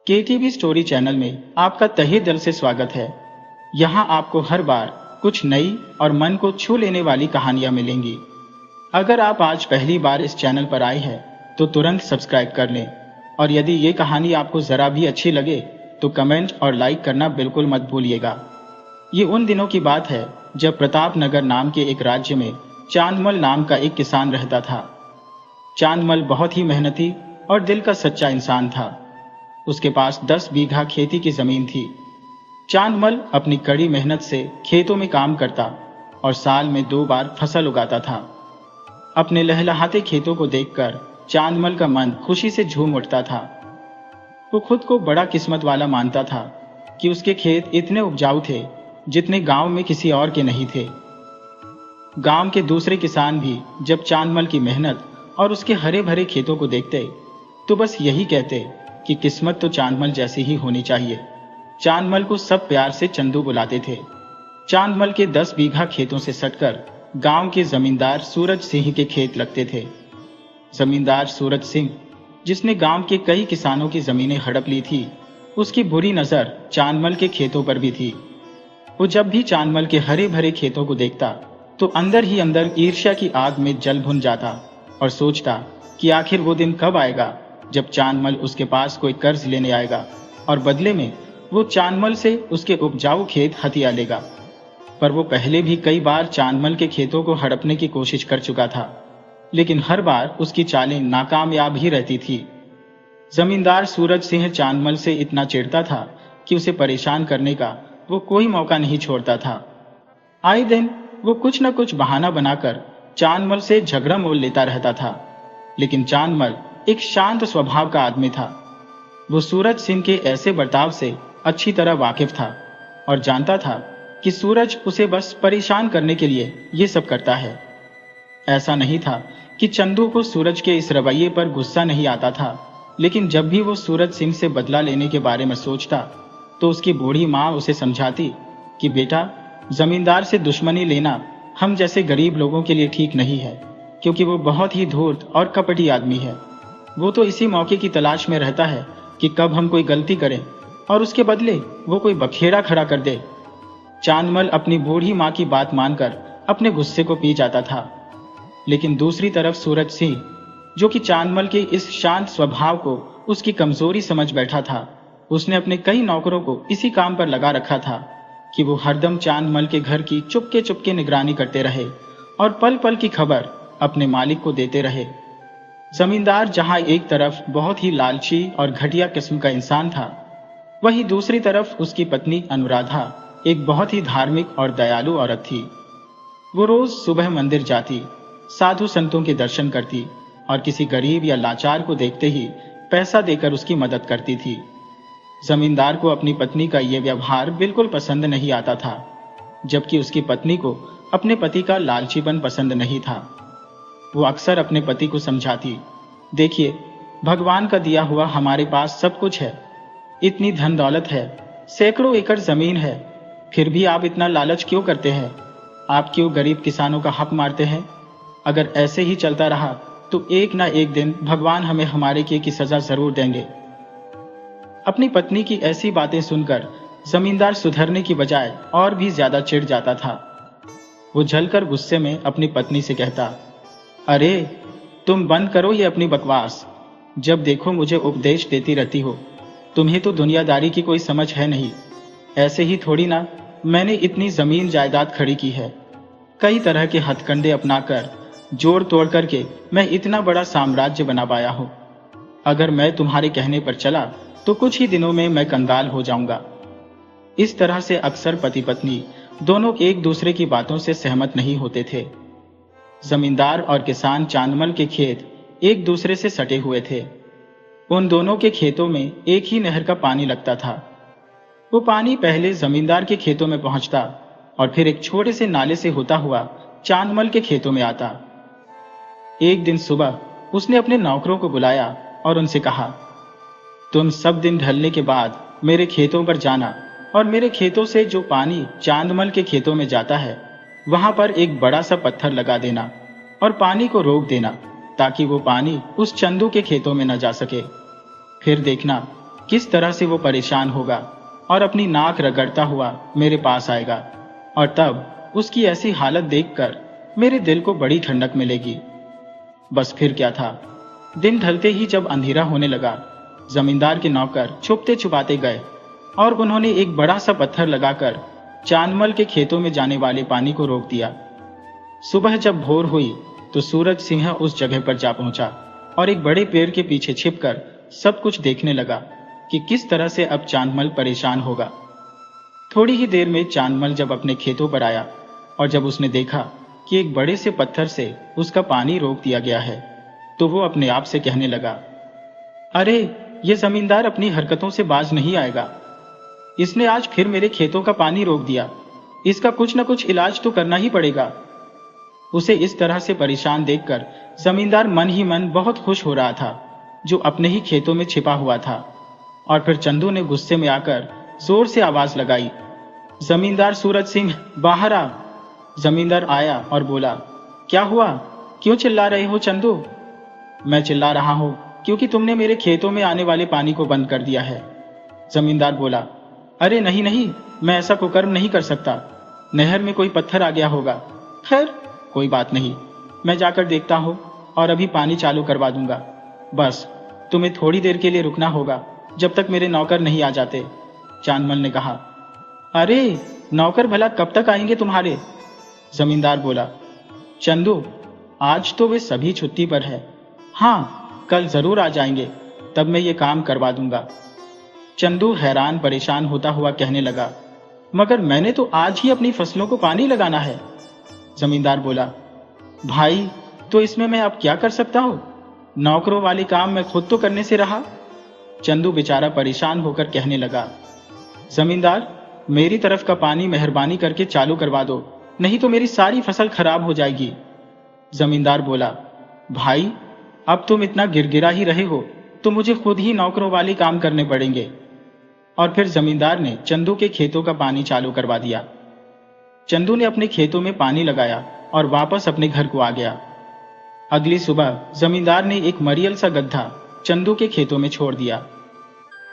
KTV story channel में आपका तहे दिल से स्वागत है। यहाँ आपको हर बार कुछ नई और मन को छू लेने वाली कहानियाँ मिलेंगी। अगर आप आज पहली बार इस चैनल पर आए हैं तो तुरंत सब्सक्राइब कर लें, और यदि ये कहानी आपको जरा भी अच्छी लगे तो कमेंट और लाइक करना बिल्कुल मत भूलिएगा। ये उन दिनों की बात है जब प्रतापनगर नाम के एक राज्य में चांदमल नाम का एक किसान रहता था। चांदमल बहुत ही मेहनती और दिल का सच्चा इंसान था। उसके पास 10 बीघा खेती की जमीन थी। चांदमल अपनी कड़ी मेहनत से खेतों में काम करता और साल में 2 बार फसल उगाता था। अपने लहलहाते खेतों को देखकर चांदमल का मन खुशी से झूम उठता था। वो खुद को बड़ा किस्मत वाला मानता था कि उसके खेत इतने उपजाऊ थे जितने गांव में किसी और के नहीं थे। गांव के दूसरे किसान भी जब चांदमल की मेहनत और उसके हरे भरे खेतों को देखते तो बस यही कहते कि किस्मत तो चांदमल जैसी ही होनी चाहिए। चांदमल को सब प्यार से चंदू बुलाते थे। चांदमल के 10 बीघा खेतों से सटकर गांव के जमींदार सूरज सिंह के खेत लगते थे। जमींदार सूरज सिंह, जिसने गांव के कई किसानों की जमीनें हड़प ली थी, उसकी बुरी नजर चांदमल के खेतों पर भी थी। वो जब भी चांदमल के हरे भरे खेतों को देखता तो अंदर ही अंदर ईर्ष्या की आग में जल भुन जाता और सोचता कि आखिर वो दिन कब आएगा जब चांदमल उसके पास कोई कर्ज लेने आएगा और बदले में वो चांदमल से उसके उपजाऊ खेत हथिया लेगा। पर वो पहले भी कई बार चांदमल के खेतों को हड़पने की कोशिश कर चुका था, लेकिन हर बार उसकी चालें नाकामयाब ही रहती थी। जमींदार सूरज सिंह चांदमल से इतना चिढ़ता था कि उसे परेशान करने का वो कोई मौका नहीं छोड़ता था। आए दिन वो कुछ न कुछ बहाना बनाकर चांदमल से झगड़ा मोल लेता रहता था, लेकिन चांदमल एक शांत स्वभाव का आदमी था। वो सूरज सिंह के ऐसे बर्ताव से अच्छी तरह वाकिफ था और जानता था कि सूरज उसे बस परेशान करने के लिए ये सब करता है। ऐसा नहीं था कि चंदू को सूरज के इस रवैये पर गुस्सा नहीं आता था, लेकिन जब भी वो सूरज सिंह से बदला लेने के बारे में सोचता तो उसकी बूढ़ी माँ उसे समझाती कि बेटा, जमींदार से दुश्मनी लेना हम जैसे गरीब लोगों के लिए ठीक नहीं है, क्योंकि वो बहुत ही धूर्त और कपटी आदमी है। वो तो इसी मौके की तलाश में रहता है कि कब हम कोई गलती करें और उसके बदले वो कोई बखेड़ा खड़ा कर दे। चांदमल अपनी बूढ़ी माँ की बात मानकर अपने गुस्से को पी जाता था, लेकिन दूसरी तरफ सूरज सिंह, जो कि चांदमल के इस शांत स्वभाव को उसकी कमजोरी समझ बैठा था, उसने अपने कई नौकरों को इसी काम पर लगा रखा था कि वो हरदम चांदमल के घर की चुपके चुपके निगरानी करते रहे और पल पल की खबर अपने मालिक को देते रहे। जमींदार जहां एक तरफ बहुत ही लालची और घटिया किस्म का इंसान था, वहीं दूसरी तरफ उसकी पत्नी अनुराधा एक बहुत ही धार्मिक और दयालु औरत थी। वो रोज सुबह मंदिर जाती, साधु संतों के दर्शन करती और किसी गरीब या लाचार को देखते ही पैसा देकर उसकी मदद करती थी। जमींदार को अपनी पत्नी का यह व्यवहार बिल्कुल पसंद नहीं आता था, जबकि उसकी पत्नी को अपने पति का लालचीपन पसंद नहीं था। वो अक्सर अपने पति को समझाती, देखिए, भगवान का दिया हुआ हमारे पास सब कुछ है, इतनी धन दौलत है, सैकड़ों एकड़ जमीन है, फिर भी आप इतना लालच क्यों करते हैं? आप क्यों गरीब किसानों का हक मारते हैं? अगर ऐसे ही चलता रहा तो एक ना एक दिन भगवान हमें हमारे किए की सजा जरूर देंगे। अपनी पत्नी की ऐसी बातें सुनकर जमींदार सुधरने की बजाय और भी ज्यादा चिढ़ जाता था। वो जलकर गुस्से में अपनी पत्नी से कहता, अरे तुम बंद करो ये अपनी बकवास। जब देखो मुझे उपदेश देती रहती हो। तुम्हें तो दुनियादारी की कोई समझ है नहीं। ऐसे ही थोड़ी ना मैंने इतनी जमीन जायदाद खड़ी की है। कई तरह के हथकंडे अपनाकर, जोड़ तोड़ करके मैं इतना बड़ा साम्राज्य बना पाया हूं। अगर मैं तुम्हारे कहने पर चला तो कुछ ही दिनों में मैं कंगाल हो जाऊंगा। इस तरह से अक्सर पति पत्नी दोनों एक दूसरे की बातों से सहमत नहीं होते थे। जमींदार और किसान चांदमल के खेत एक दूसरे से सटे हुए थे। उन दोनों के खेतों में एक ही नहर का पानी लगता था। वो पानी पहले जमींदार के खेतों में पहुंचता और फिर एक छोटे से नाले से होता हुआ चांदमल के खेतों में आता। एक दिन सुबह उसने अपने नौकरों को बुलाया और उनसे कहा, तुम सब दिन ढलने के बाद मेरे खेतों पर जाना और मेरे खेतों से जो पानी चांदमल के खेतों में जाता है वहां पर एक बड़ा सा पत्थर लगा देना और पानी को रोक देना, ताकि वो पानी उस चंदू के खेतों में न जा सके। फिर देखना किस तरह से वो परेशान होगा और अपनी नाक रगड़ता हुआ मेरे पास आएगा, और तब उसकी ऐसी हालत देखकर मेरे दिल को बड़ी ठंडक मिलेगी। बस फिर क्या था, दिन ढलते ही जब अंधेरा होने लगा, जमींदार के नौकर छुपते छुपाते गए और उन्होंने एक बड़ा सा पत्थर लगाकर चांदमल के खेतों में जाने वाले पानी को रोक दिया। सुबह जब भोर हुई तो सूरज सिंह उस जगह पर जा पहुंचा और एक बड़े पेड़ के पीछे छिपकर सब कुछ देखने लगा कि किस तरह से अब चांदमल परेशान होगा। थोड़ी ही देर में चांदमल जब अपने खेतों पर आया और जब उसने देखा कि एक बड़े से पत्थर से उसका पानी रोक दिया गया है, तो वो अपने आप से कहने लगा, अरे ये जमींदार अपनी हरकतों से बाज नहीं आएगा। इसने आज फिर मेरे खेतों का पानी रोक दिया। इसका कुछ न कुछ इलाज तो करना ही पड़ेगा। उसे इस तरह से परेशान देखकर जमींदार मन ही मन बहुत खुश हो रहा था, जो अपने ही खेतों में छिपा हुआ था। और फिर चंदू ने गुस्से में आकर जोर से आवाज लगाई, जमींदार सूरज सिंह बाहर आ। जमींदार आया और बोला, क्या हुआ, क्यों चिल्ला रहे हो चंदू? मैं चिल्ला रहा हूं क्योंकि तुमने मेरे खेतों में आने वाले पानी को बंद कर दिया है। जमींदार बोला, अरे नहीं नहीं, मैं ऐसा कुकर्म नहीं कर सकता। नहर में कोई पत्थर आ गया होगा। खैर कोई बात नहीं, मैं जाकर देखता हूं और अभी पानी चालू करवा दूंगा। बस तुम्हें थोड़ी देर के लिए रुकना होगा, जब तक मेरे नौकर नहीं आ जाते। चांदमल ने कहा, अरे नौकर भला कब तक आएंगे तुम्हारे? जमींदार बोला, चंदू आज तो वे सभी छुट्टी पर है। हाँ कल जरूर आ जाएंगे, तब मैं ये काम करवा दूंगा। चंदू हैरान परेशान होता हुआ कहने लगा, मगर मैंने तो आज ही अपनी फसलों को पानी लगाना है। जमींदार बोला, भाई तो इसमें मैं अब क्या कर सकता हूं? नौकरों वाले काम मैं खुद तो करने से रहा। चंदू बेचारा परेशान होकर कहने लगा, जमींदार मेरी तरफ का पानी मेहरबानी करके चालू करवा दो, नहीं तो मेरी सारी फसल खराब हो जाएगी। जमींदार बोला, भाई अब तुम इतना गिरगिरा ही रहे हो तो मुझे खुद ही नौकरों वाले काम करने पड़ेंगे। और फिर जमींदार ने चंदू के खेतों का पानी चालू करवा दिया। चंदू ने अपने खेतों में पानी लगाया और वापस अपने घर को आ गया। अगली सुबह जमींदार ने एक मरियल सा गड्ढा चंदू के खेतों में छोड़ दिया।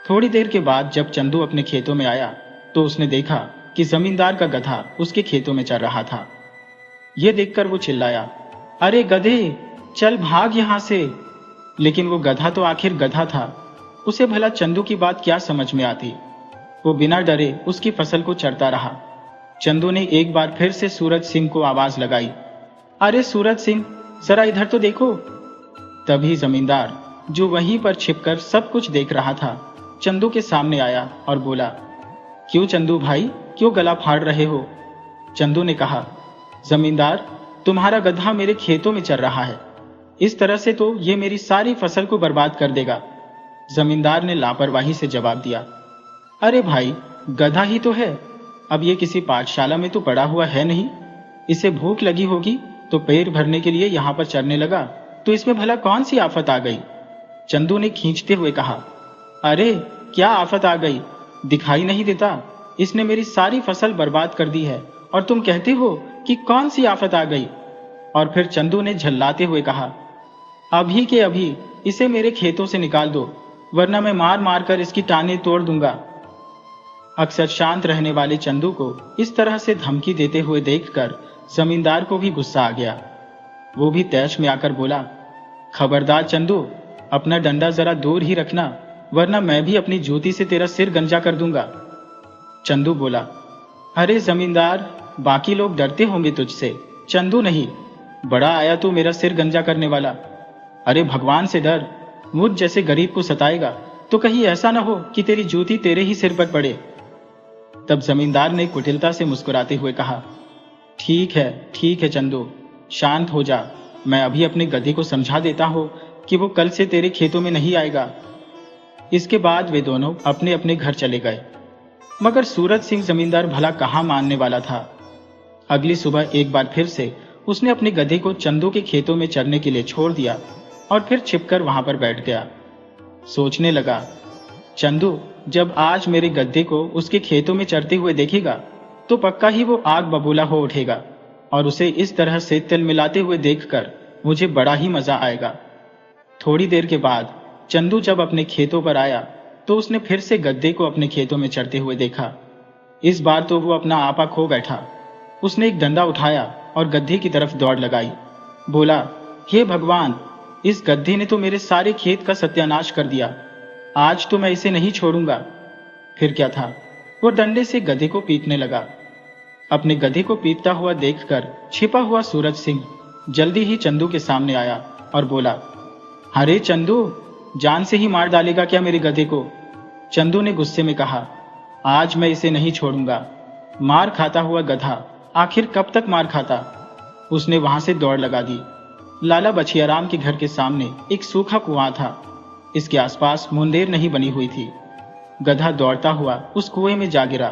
थोड़ी देर के बाद जब चंदू अपने खेतों में आया तो उसने देखा कि जमींदार का गधा उसके खेतों में चल रहा था। यह देखकर वो चिल्लाया, अरे गधे चल भाग यहां से। लेकिन वो गधा तो आखिर गधा था, उसे भला चंदू की बात क्या समझ में आती। वो बिना डरे उसकी फसल को चरता रहा। चंदू ने एक बार फिर से सूरज सिंह को आवाज लगाई, अरे सूरज सिंह जरा इधर तो देखो। तभी जमींदार, जो वहीं पर छिपकर सब कुछ देख रहा था, चंदू के सामने आया और बोला, क्यों चंदू भाई, क्यों गला फाड़ रहे हो? चंदू ने कहा, जमींदार तुम्हारा गधा मेरे खेतों में चल रहा है, इस तरह से तो ये मेरी सारी फसल को बर्बाद कर देगा। जमींदार ने लापरवाही से जवाब दिया, अरे भाई गधा ही तो है, अब ये किसी पाठशाला में तो पड़ा हुआ है नहीं। इसे भूख लगी होगी तो पेट भरने के लिए यहां पर चरने लगा, तो इसमें भला कौन सी आफत आ गई? चंदू ने खींचते हुए कहा, अरे क्या आफत आ गई, दिखाई नहीं देता? इसने मेरी सारी फसल बर्बाद कर दी है और तुम कहते हो कि कौन सी आफत आ गई? और फिर चंदू ने झल्लाते हुए कहा, अभी के अभी इसे मेरे खेतों से निकाल दो, वरना मैं मार मार कर इसकी टांगें तोड़ दूंगा। अक्सर शांत रहने वाले चंदू को इस तरह से धमकी देते हुए देखकर जमींदार को भी गुस्सा आ गया। वो भी तैश में आकर बोला, खबरदार चंदू, अपना डंडा जरा दूर ही रखना, वरना मैं भी अपनी जूती से तेरा सिर गंजा कर दूंगा। चंदू बोला, अरे जमींदार बाकी लोग डरते होंगे तुझसे, चंदू नहीं। बड़ा आया तू मेरा सिर गंजा करने वाला। अरे भगवान से डर, मुझ जैसे गरीब को सताएगा तो कहीं ऐसा ना हो कि तेरी जूती तेरे ही सिर पर पड़े। तब जमींदार ने कुटिलता से मुस्कुराते हुए कहा, ठीक है चंदू, शांत हो जा, मैं अभी अपने गधे को समझा देता हूं कि वो कल से तेरे खेतों में नहीं आएगा। इसके बाद वे दोनों अपने अपने घर चले गए। मगर सूरज सिंह जमींदार भला कहाँ मानने वाला था। अगली सुबह एक बार फिर से उसने अपने गधे को चंदू के खेतों में चरने के लिए छोड़ दिया और फिर छिपकर वहां पर बैठ गया। सोचने लगा, चंदू जब आज मेरे गधे को उसके खेतों में चरते हुए देखेगा तो पक्का ही वो आग बबूला हो उठेगा और उसे इस तरह से तिल मिलाते हुए देखकर मुझे बड़ा ही मजा आएगा। थोड़ी देर के बाद चंदू जब अपने खेतों पर आया तो उसने फिर से गधे को अपने खेतों में चरते हुए देखा। इस बार तो वो अपना आपा खो बैठा। उसने एक डंडा उठाया और गधे की तरफ दौड़ लगाई। बोला, हे भगवान, इस गधे ने तो मेरे सारे खेत का सत्यानाश कर दिया। आज तो मैं इसे नहीं छोड़ूंगा। फिर क्या था, वो डंडे से गधे को पीटने लगा। अपने गधे को पीटता हुआ देखकर छिपा हुआ सूरज सिंह जल्दी ही चंदू के सामने आया और बोला, अरे चंदू, जान से ही मार डालेगा क्या मेरे गधे को? चंदू ने गुस्से में कहा, आज मैं इसे नहीं छोड़ूंगा। मार खाता हुआ गधा आखिर कब तक मार खाता? उसने वहां से दौड़ लगा दी। लाला बछियाराम के घर के सामने एक सूखा कुआं था। इसके आसपास मुंदेर नहीं बनी हुई थी। गधा दौड़ता हुआ उस कुएं में जा गिरा।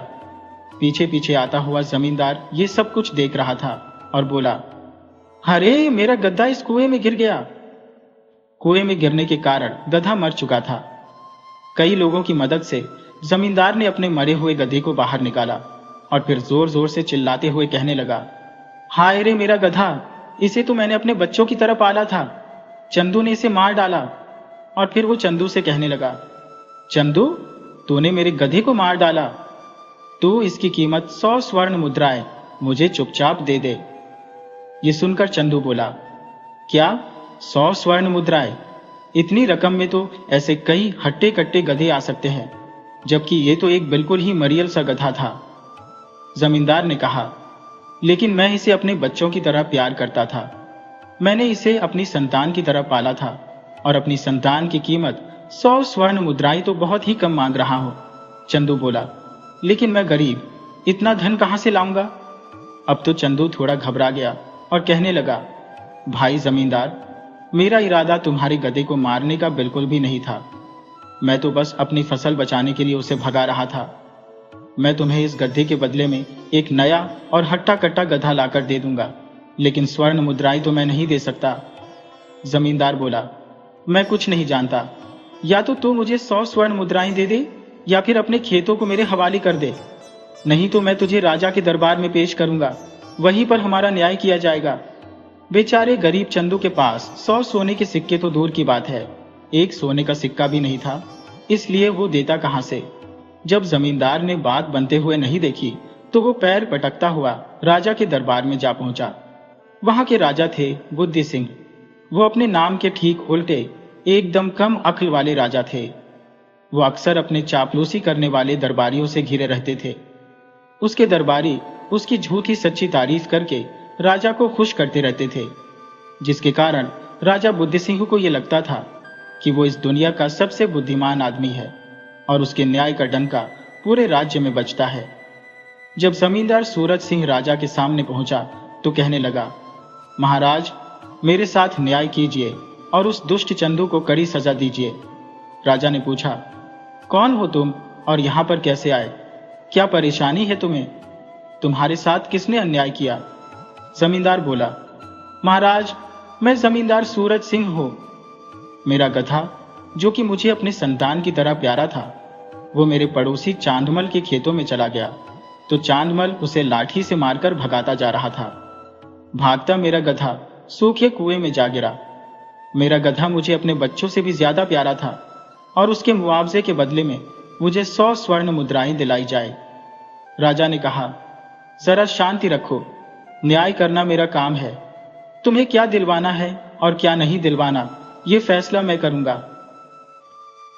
पीछे पीछे आता हुआ जमींदार ये सब कुछ देख रहा था और बोला, अरे मेरा गधा इस कुएं में गिर गया। कुएं में गिरने के कारण गधा मर चुका था। कई लोगों की मदद से जमींदार ने अपने मरे हुए गधे को बाहर निकाला और फिर जोर जोर से चिल्लाते हुए कहने लगा, हाय रे मेरा गधा, इसे तो मैंने अपने बच्चों की तरह पाला था। चंदू ने इसे मार डाला। और फिर वो चंदू से कहने लगा, चंदू, तूने मेरे गधे को मार डाला। तू इसकी कीमत 100 स्वर्ण मुद्राएं मुझे चुपचाप दे दे। ये सुनकर चंदू बोला, क्या 100 स्वर्ण मुद्राएं? इतनी रकम में तो ऐसे कई हट्टे कट्टे गधे आ सकते हैं, जबकि ये तो एक बिल्कुल ही मरियल सा गधा था। जमींदार ने कहा, लेकिन मैं इसे अपने बच्चों की तरह प्यार करता था। मैंने इसे अपनी संतान की तरह पाला था और अपनी संतान की कीमत 100 स्वर्ण मुद्राएं तो बहुत ही कम मांग रहा हूं। चंदू बोला, लेकिन मैं गरीब, इतना धन कहां से लाऊंगा? अब तो चंदू थोड़ा घबरा गया और कहने लगा, भाई जमींदार, मेरा इरादा तुम्हारे गधे को मारने का बिल्कुल भी नहीं था। मैं तो बस अपनी फसल बचाने के लिए उसे भगा रहा था। मैं तुम्हें इस गधे के बदले में एक नया और हट्टा कट्टा गधा लाकर दे दूंगा, लेकिन स्वर्ण मुद्राएं तो मैं नहीं दे सकता। जमींदार बोला, मैं कुछ नहीं जानता। या तो तू मुझे 100 स्वर्ण मुद्राएं दे दे या फिर अपने खेतों को मेरे हवाले कर दे, नहीं तो मैं तुझे राजा के दरबार में पेश करूंगा। वहीं पर हमारा न्याय किया जाएगा। बेचारे गरीब चंदू के पास 100 सोने के सिक्के तो दूर की बात है, एक सोने का सिक्का भी नहीं था, इसलिए वो देता कहां से? जब जमींदार ने बात बनते हुए नहीं देखी तो वो पैर पटकता हुआ राजा के दरबार में जा पहुंचा। वहां के राजा थे बुद्धि सिंह। वो अपने नाम के ठीक उल्टे एकदम कम अक्ल वाले राजा थे। वो अक्सर अपने चापलूसी करने वाले दरबारियों से घिरे रहते थे। उसके दरबारी उसकी झूठी सच्ची तारीफ करके राजा को खुश करते रहते थे, जिसके कारण राजा बुद्धि सिंह को यह लगता था कि वो इस दुनिया का सबसे बुद्धिमान आदमी है और उसके न्याय का डंका पूरे राज्य में बजता है। जब जमींदार सूरज सिंह राजा के सामने पहुंचा तो कहने लगा, महाराज, मेरे साथ न्याय कीजिए और उस दुष्ट चंदू को कड़ी सजा दीजिए। राजा ने पूछा, कौन हो तुम और यहां पर कैसे आए? क्या परेशानी है तुम्हें? तुम्हारे साथ किसने अन्याय किया? जमींदार बोला, महाराज, मैं जमींदार सूरज सिंह हूं। मेरा गधा, जो कि मुझे अपने संतान की तरह प्यारा था, वो मेरे पड़ोसी चांदमल के खेतों में चला गया तो चांदमल उसे लाठी से मारकर भगाता जा रहा था। भागता मेरा गधा सूखे कुएं में जा गिरा। मेरा गधा मुझे अपने बच्चों से भी ज्यादा प्यारा था और उसके मुआवजे के बदले में मुझे 100 स्वर्ण मुद्राएं दिलाई जाए। राजा ने कहा, जरा शांति रखो, न्याय करना मेरा काम है। तुम्हें क्या दिलवाना है और क्या नहीं दिलवाना, यह फैसला मैं करूंगा।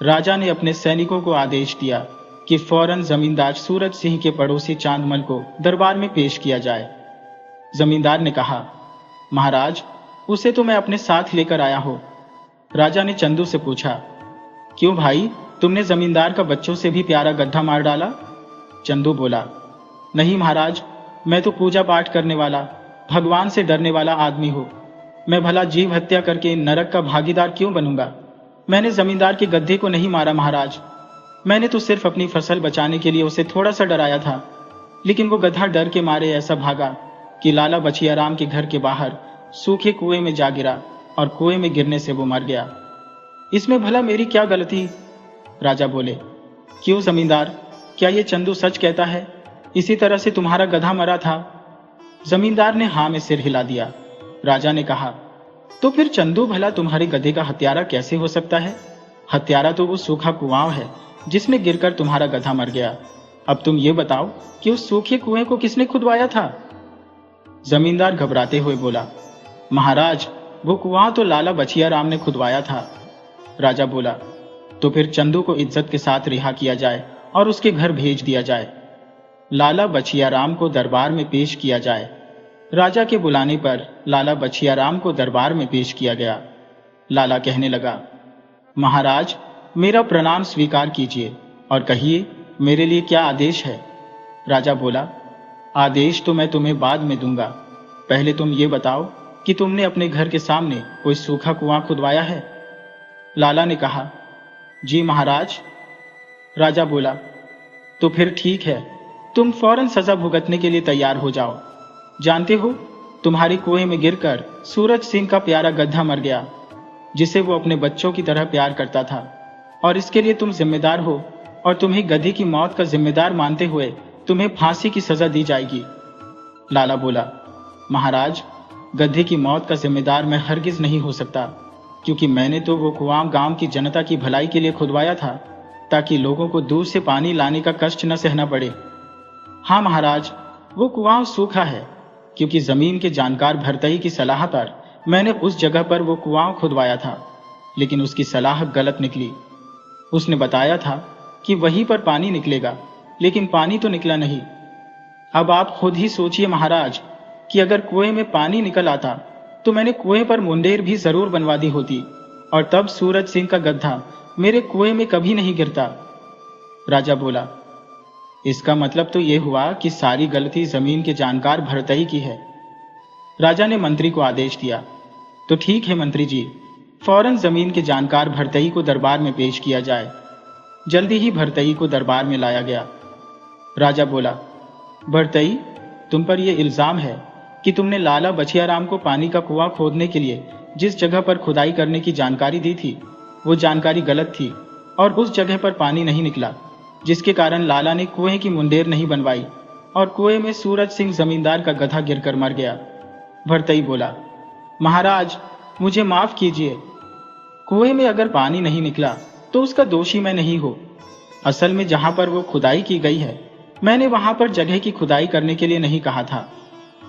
राजा ने अपने सैनिकों को आदेश दिया कि फौरन जमींदार सूरज सिंह के पड़ोसी चांदमल को दरबार में पेश किया जाए। जमींदार ने कहा, महाराज, उसे तो मैं अपने साथ लेकर आया हूं। राजा ने चंदू से पूछा, क्यों भाई, तुमने जमींदार का बच्चों से भी प्यारा गड्ढा मार डाला? चंदू बोला, नहीं महाराज, मैं तो पूजा पाठ करने वाला, भगवान से डरने वाला आदमी हूं। मैं भला जीव हत्या करके नरक का भागीदार क्यों बनूंगा? मैंने जमींदार के गड्ढे को नहीं मारा महाराज। मैंने तो सिर्फ अपनी फसल बचाने के लिए उसे थोड़ा सा डराया था, लेकिन वो गधा डर के मारे ऐसा भागा कि लाला बछियाराम के घर के बाहर सूखे कुएं में जा गिरा और कुएं में गिरने से वो मर गया। इसमें भला मेरी क्या गलती? राजा बोले, क्यों जमींदार, क्या ये चंदू सच कहता है? इसी तरह से तुम्हारा गधा मरा था? जमींदार ने हां में सिर हिला दिया। राजा ने कहा, तो फिर चंदू भला तुम्हारे गधे का हत्यारा कैसे हो सकता है? हत्यारा तो वो सूखा कुआं है जिसमें गिरकर तुम्हारा गधा मर गया। अब तुम ये बताओ कि उस सूखे कुएं को किसने खुदवाया था? जमींदार घबराते हुए बोला, महाराज, वो कुआं तो लाला बछिया राम ने खुदवाया था। राजा बोला, तो फिर चंदू को इज्जत के साथ रिहा किया जाए और उसके घर भेज दिया जाए। लाला बछिया राम को दरबार में पेश किया जाए। राजा के बुलाने पर लाला बछिया राम को दरबार में पेश किया गया। लाला कहने लगा, महाराज, मेरा प्रणाम स्वीकार कीजिए और कहिए मेरे लिए क्या आदेश है। राजा बोला, आदेश तो मैं तुम्हें बाद में दूंगा, पहले तुम ये बताओ कि तुमने अपने घर के सामने कोई सूखा कुआं खुदवाया है? लाला ने कहा, जी महाराज। राजा बोला, तो फिर ठीक है, तुम फौरन सजा भुगतने के लिए तैयार हो जाओ। जानते हो, तुम्हारे कुएं में गिरकर सूरज सिंह का प्यारा गधा मर गया, जिसे वो अपने बच्चों की तरह प्यार करता था, और इसके लिए तुम जिम्मेदार हो, और तुम्हें गधे की मौत का जिम्मेदार मानते हुए तुम्हें फांसी की सजा दी जाएगी। लाला बोला, महाराज, गधे की मौत का जिम्मेदार मैं हरगिज नहीं हो सकता, क्योंकि मैंने तो वो कुआं गांव की जनता की भलाई के लिए खुदवाया था, ताकि लोगों को दूर से पानी लाने का कष्ट न सहना पड़े। हाँ महाराज, वो कुआं सूखा है, क्योंकि जमीन के जानकार भरतई की सलाह पर मैंने उस जगह पर वो कुआं खुदवाया था, लेकिन उसकी सलाह गलत निकली। उसने बताया था कि वहीं पर पानी निकलेगा, लेकिन पानी तो निकला नहीं। अब आप खुद ही सोचिए महाराज, कि अगर कुएं में पानी निकल आता तो मैंने कुएं पर मुंडेर भी जरूर बनवा दी होती, और तब सूरज सिंह का गधा मेरे कुएं में कभी नहीं गिरता। राजा बोला, इसका मतलब तो यह हुआ कि सारी गलती जमीन के जानकार भरतई की है। राजा ने मंत्री को आदेश दिया, तो ठीक है मंत्री जी, फौरन जमीन के जानकार भरतई को दरबार में पेश किया जाए। जल्दी ही भरतई को दरबार में लाया गया। राजा बोला, भरतई, तुम पर यह इल्जाम है कि तुमने लाला बछिया राम को पानी का कुआं खोदने के लिए जिस जगह पर खुदाई करने की जानकारी दी थी, वो जानकारी गलत थी, और उस जगह पर पानी नहीं निकला, जिसके कारण लाला ने कुएं की मुंडेर नहीं बनवाई, और कुएं में सूरज सिंह जमींदार का गधा गिरकर मर गया। भरतई बोला, महाराज, मुझे माफ कीजिए, कुएं में अगर पानी नहीं निकला तो उसका दोषी मैं नहीं हूं। असल में जहां पर वो खुदाई की गई है, मैंने वहां पर जगह की खुदाई करने के लिए नहीं कहा था,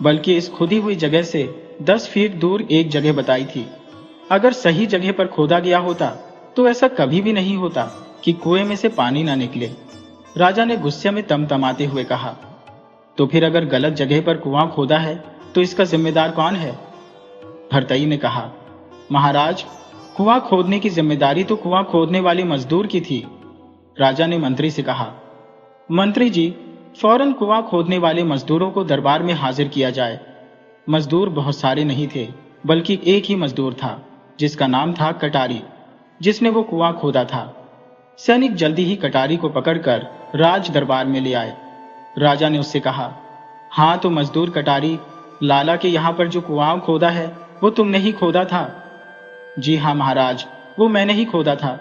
बल्कि इस खुदी हुई जगह से 10 फीट दूर एक जगह बताई थी। अगर सही जगह पर खोदा गया होता तो ऐसा कभी भी नहीं होता कि कुएं में से पानी ना निकले। राजा ने गुस्से में तमतमाते हुए कहा, तो फिर अगर गलत जगह पर कुआं खोदा है तो इसका जिम्मेदार कौन है? भरतई ने कहा, महाराज, कुआं खोदने की जिम्मेदारी तो कुआं खोदने वाले मजदूर की थी। राजा ने मंत्री से कहा, मंत्री जी, फौरन कुआं खोदने वाले मजदूरों को दरबार में हाजिर किया जाए। मजदूर बहुत सारे नहीं थे, बल्कि एक ही मजदूर था, जिसका नाम था कटारी, जिसने वो कुआं खोदा था। सैनिक जल्दी ही कटारी को पकड़कर राज दरबार में ले आए। राजा ने उससे कहा, हाँ तो मजदूर कटारी, लाला के यहाँ पर जो कुआं खोदा है वो तुमने ही खोदा था? जी हाँ महाराज, वो मैंने ही खोदा था।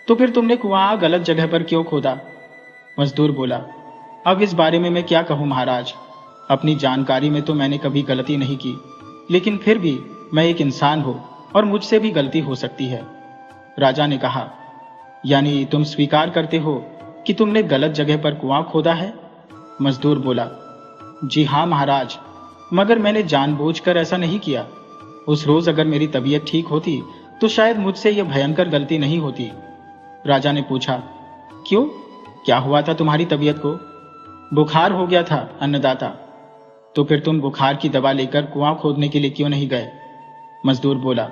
तो फिर तुमने कुआं गलत जगह पर क्यों खोदा? मजदूर बोला, अब इस बारे में मैं क्या कहूँ महाराज, अपनी जानकारी में तो मैंने कभी गलती नहीं की, लेकिन फिर भी मैं एक इंसान हूँ और मुझसे भी गलती हो सकती है। राजा ने कहा, यानी तुम स्वीकार करते हो कि तुमने गलत जगह पर कुआं खोदा है? मजदूर बोला, जी हाँ महाराज, मगर मैंने जानबूझकर ऐसा नहीं किया। उस रोज अगर मेरी तबीयत ठीक होती तो शायद मुझसे यह भयंकर गलती नहीं होती। राजा ने पूछा, क्यों, क्या हुआ था तुम्हारी तबीयत को? बुखार हो गया था अन्नदाता। तो फिर तुम बुखार की दवा लेकर कुआं खोदने के लिए क्यों नहीं गए? मजदूर बोला,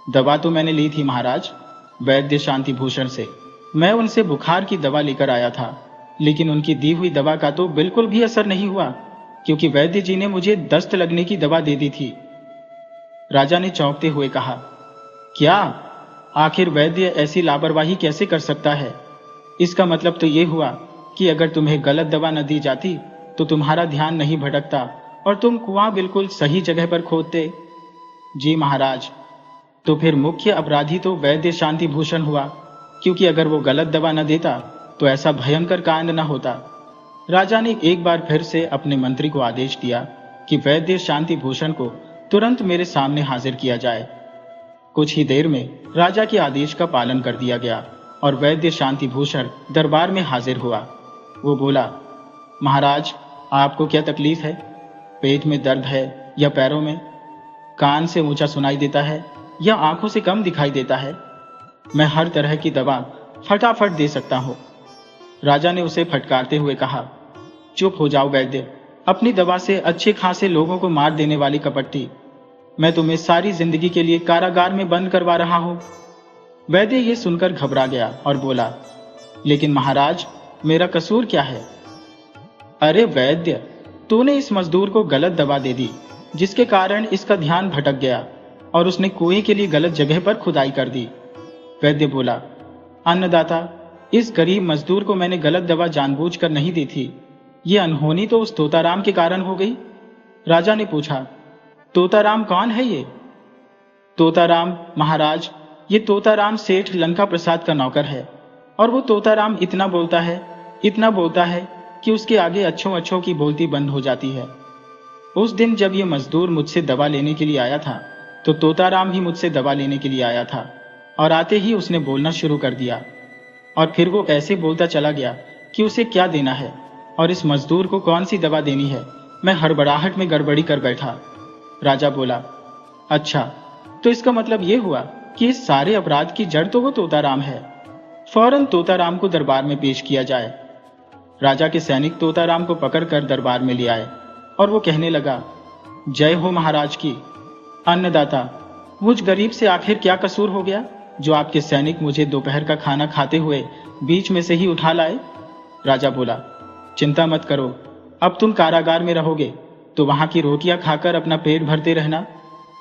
दवा तो मैंने ली थी महाराज, वैद्य शांति भूषण से। मैं उनसे बुखार की दवा लेकर आया था, लेकिन उनकी दी हुई दवा का तो बिल्कुल भी असर नहीं हुआ, क्योंकि वैद्य जी ने मुझे दस्त लगने की दवा दे दी थी। राजा ने चौंकते हुए कहा, क्या? आखिर वैद्य ऐसी लापरवाही कैसे कर सकता है? इसका मतलब तो यह हुआ कि अगर तुम्हें गलत दवा न दी जाती तो तुम्हारा ध्यान नहीं भटकता और तुम कुआं बिल्कुल सही जगह पर खोदते। जी महाराज, तो फिर मुख्य अपराधी तो वैद्य शांति भूषण हुआ, क्योंकि अगर वो गलत दवा न देता तो ऐसा भयंकर कांड न होता। राजा ने एक बार फिर से अपने मंत्री को आदेश दिया कि वैद्य शांति भूषण को तुरंत मेरे सामने हाजिर किया जाए। कुछ ही देर में राजा के आदेश का पालन कर दिया गया और वैद्य शांति भूषण दरबार में हाजिर हुआ। वो बोला, महाराज, आपको क्या तकलीफ है? पेट में दर्द है या पैरों में? कान से ऊंचा सुनाई देता है या आंखों से कम दिखाई देता है? मैं हर तरह की दवा फटाफट दे सकता हूं। राजा ने उसे फटकारते हुए कहा, चुप हो जाओ वैद्य, अपनी दवा से अच्छे खासे लोगों को मार देने वाली कपट्टी। मैं तुम्हें सारी जिंदगी के लिए कारागार में बंद करवा रहा हूं। वैद्य ये सुनकर घबरा गया और बोला, लेकिन महाराज, मेरा कसूर क्या है? अरे वैद्य, तूने इस मजदूर को गलत दवा दे दी, जिसके कारण इसका ध्यान भटक गया और उसने कुएं के लिए गलत जगह पर खुदाई कर दी। वैद्य बोला, अन्नदाता, इस गरीब मजदूर को मैंने गलत दवा जानबूझकर नहीं दी थी। ये अनहोनी तो उस तोताराम के कारण हो गई। राजा ने पूछा, तोताराम कौन है ये? तोताराम, महाराज, ये तोताराम सेठ लंका प्रसाद का नौकर है। और वो तोताराम इतना बोलता है कि उसके आगे अच्छों अच्छों की बोलती बंद हो जाती है। उस दिन जब ये मजदूर मुझसे दवा लेने के लिए आया था, तो तोताराम भी मुझसे दवा लेने के लिए आया था, और आते ही उसने बोलना शुरू कर दिया। और फिर वो ऐसे बोलता चला गया कि उसे क्या देना है और इस मजदूर को कौन सी दवा देनी है। मैं हड़बड़ाहट में गड़बड़ी कर बैठा। राजा बोला, अच्छा, तो इसका मतलब ये हुआ कि इस सारे अपराध की जड़ तो वो तोताराम है। फौरन तोताराम को दरबार में पेश किया जाए। राजा के सैनिक तोताराम को पकड़कर दरबार में ले आए और वो कहने लगा, जय हो महाराज की। अन्नदाता, मुझ गरीब से आखिर क्या कसूर हो गया जो आपके सैनिक मुझे दोपहर का खाना खाते हुए बीच में से ही उठा लाए? राजा बोला, चिंता मत करो, अब तुम कारागार में रहोगे तो वहां की रोटियां खाकर अपना पेट भरते रहना।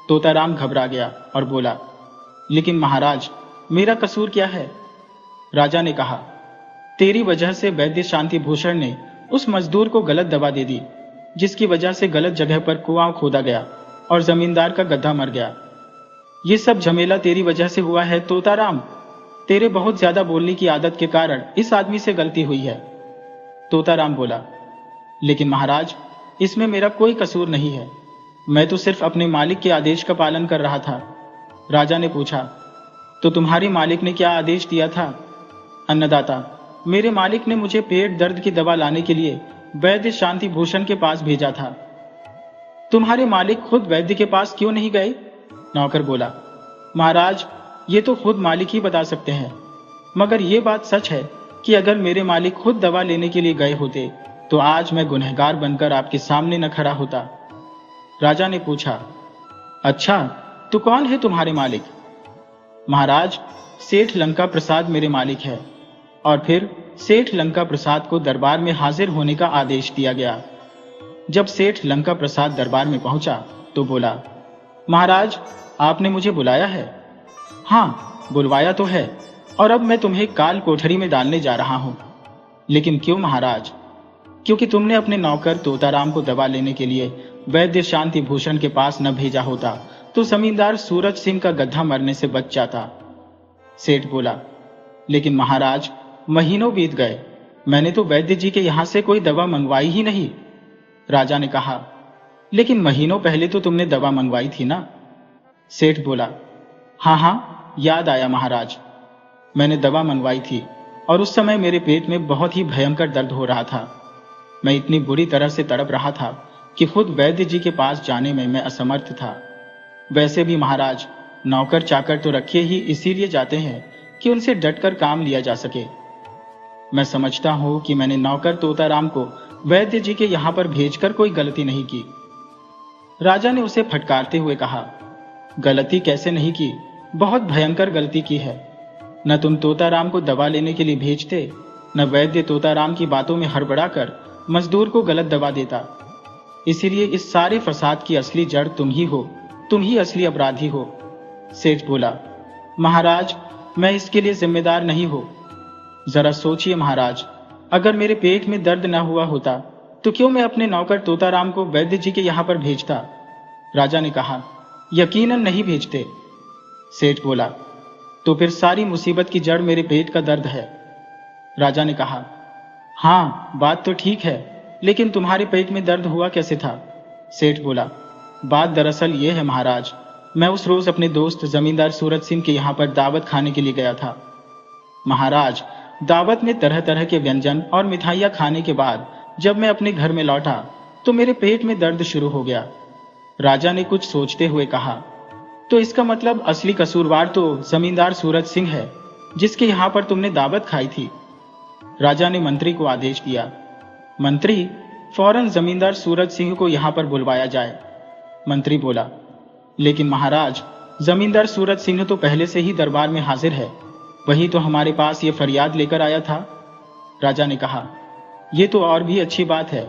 तोताराम घबरा गया और बोला, लेकिन महाराज, मेरा कसूर क्या है? राजा ने कहा, तेरी वजह से वैद्य शांति भूषण ने उस मजदूर को गलत दवा दे दी, जिसकी वजह से गलत जगह पर कुआं खोदा गया और जमींदार का गधा मर गया। ये सब झमेला तेरी वजह से हुआ है तोताराम। तेरे बहुत ज्यादा बोलने की आदत के कारण इस आदमी से गलती हुई है। तोताराम बोला, लेकिन महाराज, इसमें मेरा कोई कसूर नहीं है। मैं तो सिर्फ अपने मालिक के आदेश का पालन कर रहा था। राजा ने पूछा, तो तुम्हारे मालिक ने क्या आदेश दिया था? अन्नदाता, मेरे मालिक ने मुझे पेट दर्द की दवा लाने के लिए वैद्य शांति भूषण के पास भेजा था। तुम्हारे मालिक खुद वैद्य के पास क्यों नहीं गए? नौकर बोला, महाराज, ये तो खुद मालिक ही बता सकते हैं, मगर ये बात सच है कि अगर मेरे मालिक खुद दवा लेने के लिए गए होते तो आज मैं गुनहगार बनकर आपके सामने न खड़ा होता। राजा ने पूछा, अच्छा, तो कौन है तुम्हारे मालिक? महाराज, सेठ लंका प्रसाद मेरे मालिक है। और फिर सेठ लंका प्रसाद को दरबार में हाजिर होने का आदेश दिया गया। जब सेठ लंका प्रसाद दरबार में पहुंचा तो बोला, महाराज, आपने मुझे बुलाया है? हाँ, बुलवाया तो है, और अब मैं तुम्हें काल कोठरी में डालने जा रहा हूं। लेकिन क्यों महाराज? क्योंकि तुमने अपने नौकर तोताराम को दवा लेने के लिए वैद्य शांति भूषण के पास न भेजा होता तो जमींदार सूरज सिंह का गधा मरने से बच जाता। सेठ बोला, लेकिन महाराज, महीनों बीत गए, मैंने तो वैद्य जी के यहां से कोई दवा मंगवाई ही नहीं। राजा ने कहा, लेकिन महीनों पहले तो तुमने दवा मंगवाई थी ना? सेठ बोला, हाँ, याद आया महाराज, मैंने दवा मंगवाई थी और उस समय मेरे पेट में बहुत ही भयंकर दर्द हो रहा था। मैं इतनी बुरी तरह से तड़प रहा था कि खुद वैद्य जी के पास जाने में मैं असमर्थ था। वैसे भी महाराज, नौकर चाकर तो रखे ही इसीलिए जाते हैं कि उनसे डटकर काम लिया जा सके। मैं समझता हूं कि मैंने नौकर तोताराम को वैद्य जी के यहां पर भेजकर कोई गलती नहीं की। राजा ने उसे फटकारते हुए कहा, गलती कैसे नहीं की? बहुत भयंकर गलती की है। न तुम तोताराम को दवा लेने के लिए भेजते, न वैद्य तोताराम की बातों में हड़बड़ाकर मजदूर को गलत दवा देता। इसीलिए इस सारे फसाद की असली जड़ तुम ही हो, तुम ही असली अपराधी हो। सेठ बोला, महाराज, मैं इसके लिए जिम्मेदार नहीं हूं। जरा सोचिए महाराज, अगर मेरे पेट में दर्द न हुआ होता तो क्यों मैं अपने नौकर तोताराम को वैद्य जी के यहां पर भेजता? राजा ने कहा, यकीनन नहीं भेजते। सेठ बोला, तो फिर सारी मुसीबत की जड़ मेरे पेट का दर्द है। राजा ने कहा, हाँ, बात तो ठीक है, लेकिन तुम्हारे पेट में दर्द हुआ कैसे था? सेठ बोला, बात दरअसल ये है महाराज, मैं उस रोज अपने दोस्त जमींदार सूरज सिंह के यहां पर दावत खाने के लिए गया था। महाराज, दावत में तरह तरह के व्यंजन और मिठाइयाँ खाने के बाद जब मैं अपने घर में लौटा तो मेरे पेट में दर्द शुरू हो गया। राजा ने कुछ सोचते हुए कहा, तो इसका मतलब असली कसूरवार तो जमींदार सूरज सिंह है, जिसके यहाँ पर तुमने दावत खाई थी। राजा ने मंत्री को आदेश दिया। मंत्री, फौरन जमींदार सूरज सिंह को यहाँ पर बुलवाया जाए। मंत्री बोला, लेकिन महाराज, जमींदार सूरज सिंह तो पहले से ही दरबार में हाजिर है, वही तो हमारे पास ये फरियाद लेकर आया था। राजा ने कहा, ये तो और भी अच्छी बात है।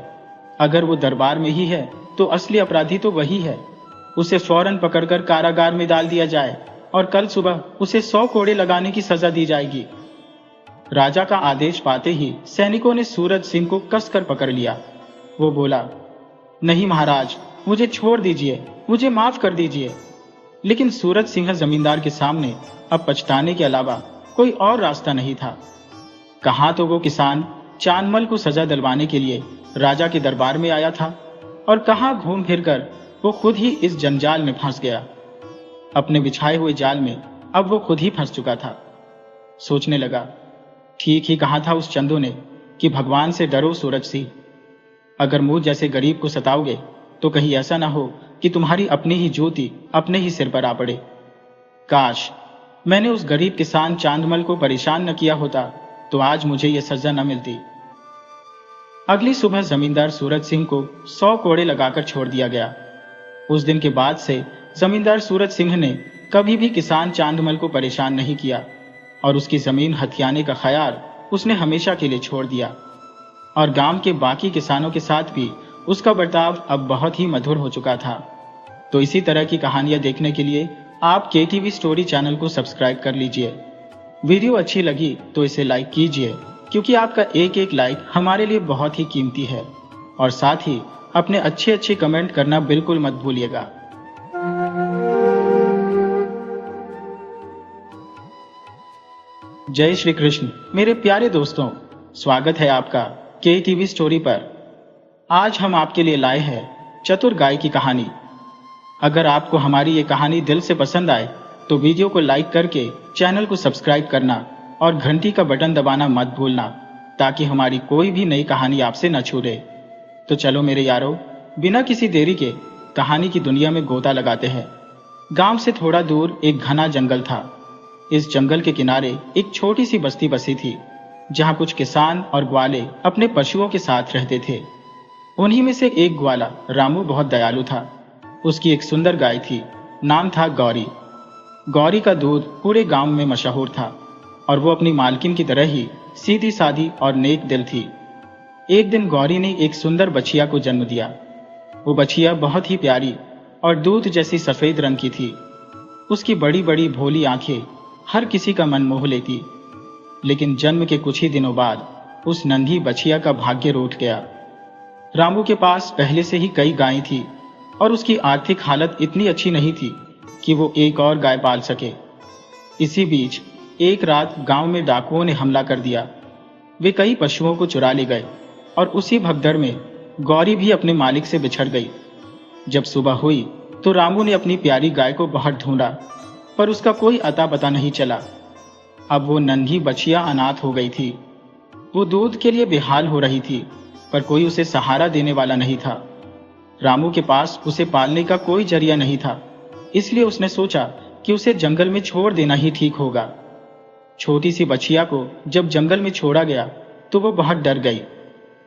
अगर वो दरबार में ही है तो असली अपराधी तो वही है। उसे फौरन पकड़कर कारागार में डाल दिया जाए और कल सुबह उसे 100 कोड़े लगाने की सजा दी जाएगी। राजा का आदेश पाते ही सैनिकों ने सूरज सिंह को कसकर पकड़ लिया। वो बोला, नहीं महाराज, मुझे छोड़ दीजिए, मुझे माफ कर दीजिए। लेकिन सूरज सिंह जमींदार के सामने अब पछताने के अलावा कोई और रास्ता नहीं था। कहाँ तो वो किसान चांदमल को सजा दिलवाने के लिए राजा के दरबार में आया था और कहाँ घूम फिरकर वो खुद ही इस जंजाल में फंस गया। अपने बिछाए हुए जाल में अब वो खुद ही फंस चुका था। सोचने लगा, ठीक ही कहा था उस चंदू ने कि भगवान से डरो सूरज सिंह। अगर मुझ जैसे गरीब को सताओगे तो कहीं ऐसा ना हो कि तुम्हारी अपनी ही ज्योति अपने ही सिर पर आ पड़े। काश मैंने उस गरीब किसान चांदमल को परेशान न किया होता तो आज मुझे यह सजा न मिलती। अगली सुबह जमींदार सूरज सिंह को 100 कोड़े लगाकर छोड़ दिया गया। उस दिन के बाद से जमींदार सूरज सिंह ने कभी भी किसान चांदमल को परेशान नहीं किया और उसकी जमीन हथियाने का ख्याल उसने हमेशा के लिए छोड़ दिया। और गांव के बाकी किसानों के साथ भी उसका बर्ताव अब बहुत ही मधुर हो चुका था। तो इसी तरह की कहानियां देखने के लिए आप KTV स्टोरी चैनल को सब्सक्राइब कर लीजिए। वीडियो अच्छी लगी तो इसे लाइक कीजिए, क्योंकि आपका एक एक लाइक हमारे लिए बहुत ही कीमती है। और साथ ही अपने अच्छे कमेंट करना बिल्कुल मत भूलिएगा। जय श्री कृष्ण मेरे प्यारे दोस्तों, स्वागत है आपका KTV स्टोरी पर। आज हम आपके लिए लाए हैं चतुर गाय की कहानी। अगर आपको हमारी ये कहानी दिल से पसंद आए तो वीडियो को लाइक करके चैनल को सब्सक्राइब करना और घंटी का बटन दबाना मत भूलना, ताकि हमारी कोई भी नई कहानी आपसे न छूटे। तो चलो मेरे यारों, बिना किसी देरी के कहानी की दुनिया में गोता लगाते हैं। गांव से थोड़ा दूर एक घना जंगल था। इस जंगल के किनारे एक छोटी सी बस्ती बसी थी, जहां कुछ किसान और ग्वाले अपने पशुओं के साथ रहते थे। उन्हीं में से एक ग्वाला रामू बहुत दयालु था। उसकी एक सुंदर गाय थी, नाम था गौरी। गौरी का दूध पूरे गांव में मशहूर था और वो अपनी मालकिन की तरह ही सीधी सादी और नेक दिल थी। एक दिन गौरी ने एक सुंदर बछिया को जन्म दिया। वो बछिया बहुत ही प्यारी और दूध जैसी सफेद रंग की थी। उसकी बड़ी बड़ी भोली आंखें हर किसी का मन मोह लेती। लेकिन जन्म के कुछ ही दिनों बाद उस नन्ही बछिया का भाग्य रूठ गया। रामू के पास पहले से ही कई गायें थी और उसकी आर्थिक हालत इतनी अच्छी नहीं थी कि वो एक और गाय पाल सके। इसी बीच एक रात गांव में डाकुओं ने हमला कर दिया। वे कई पशुओं को चुरा ले गए और उसी भगदड़ में गौरी भी अपने मालिक से बिछड़ गई। जब सुबह हुई तो रामू ने अपनी प्यारी गाय को बहुत ढूंढा, पर उसका कोई अता पता नहीं चला। अब वो नन्ही बछिया अनाथ हो गई थी। वो दूध के लिए बेहाल हो रही थी, पर कोई उसे सहारा देने वाला नहीं था। रामू के पास उसे पालने का कोई जरिया नहीं था, इसलिए उसने सोचा कि उसे जंगल में छोड़ देना ही ठीक होगा। छोटी सी बछिया को जब जंगल में छोड़ा गया तो वो बहुत डर गई।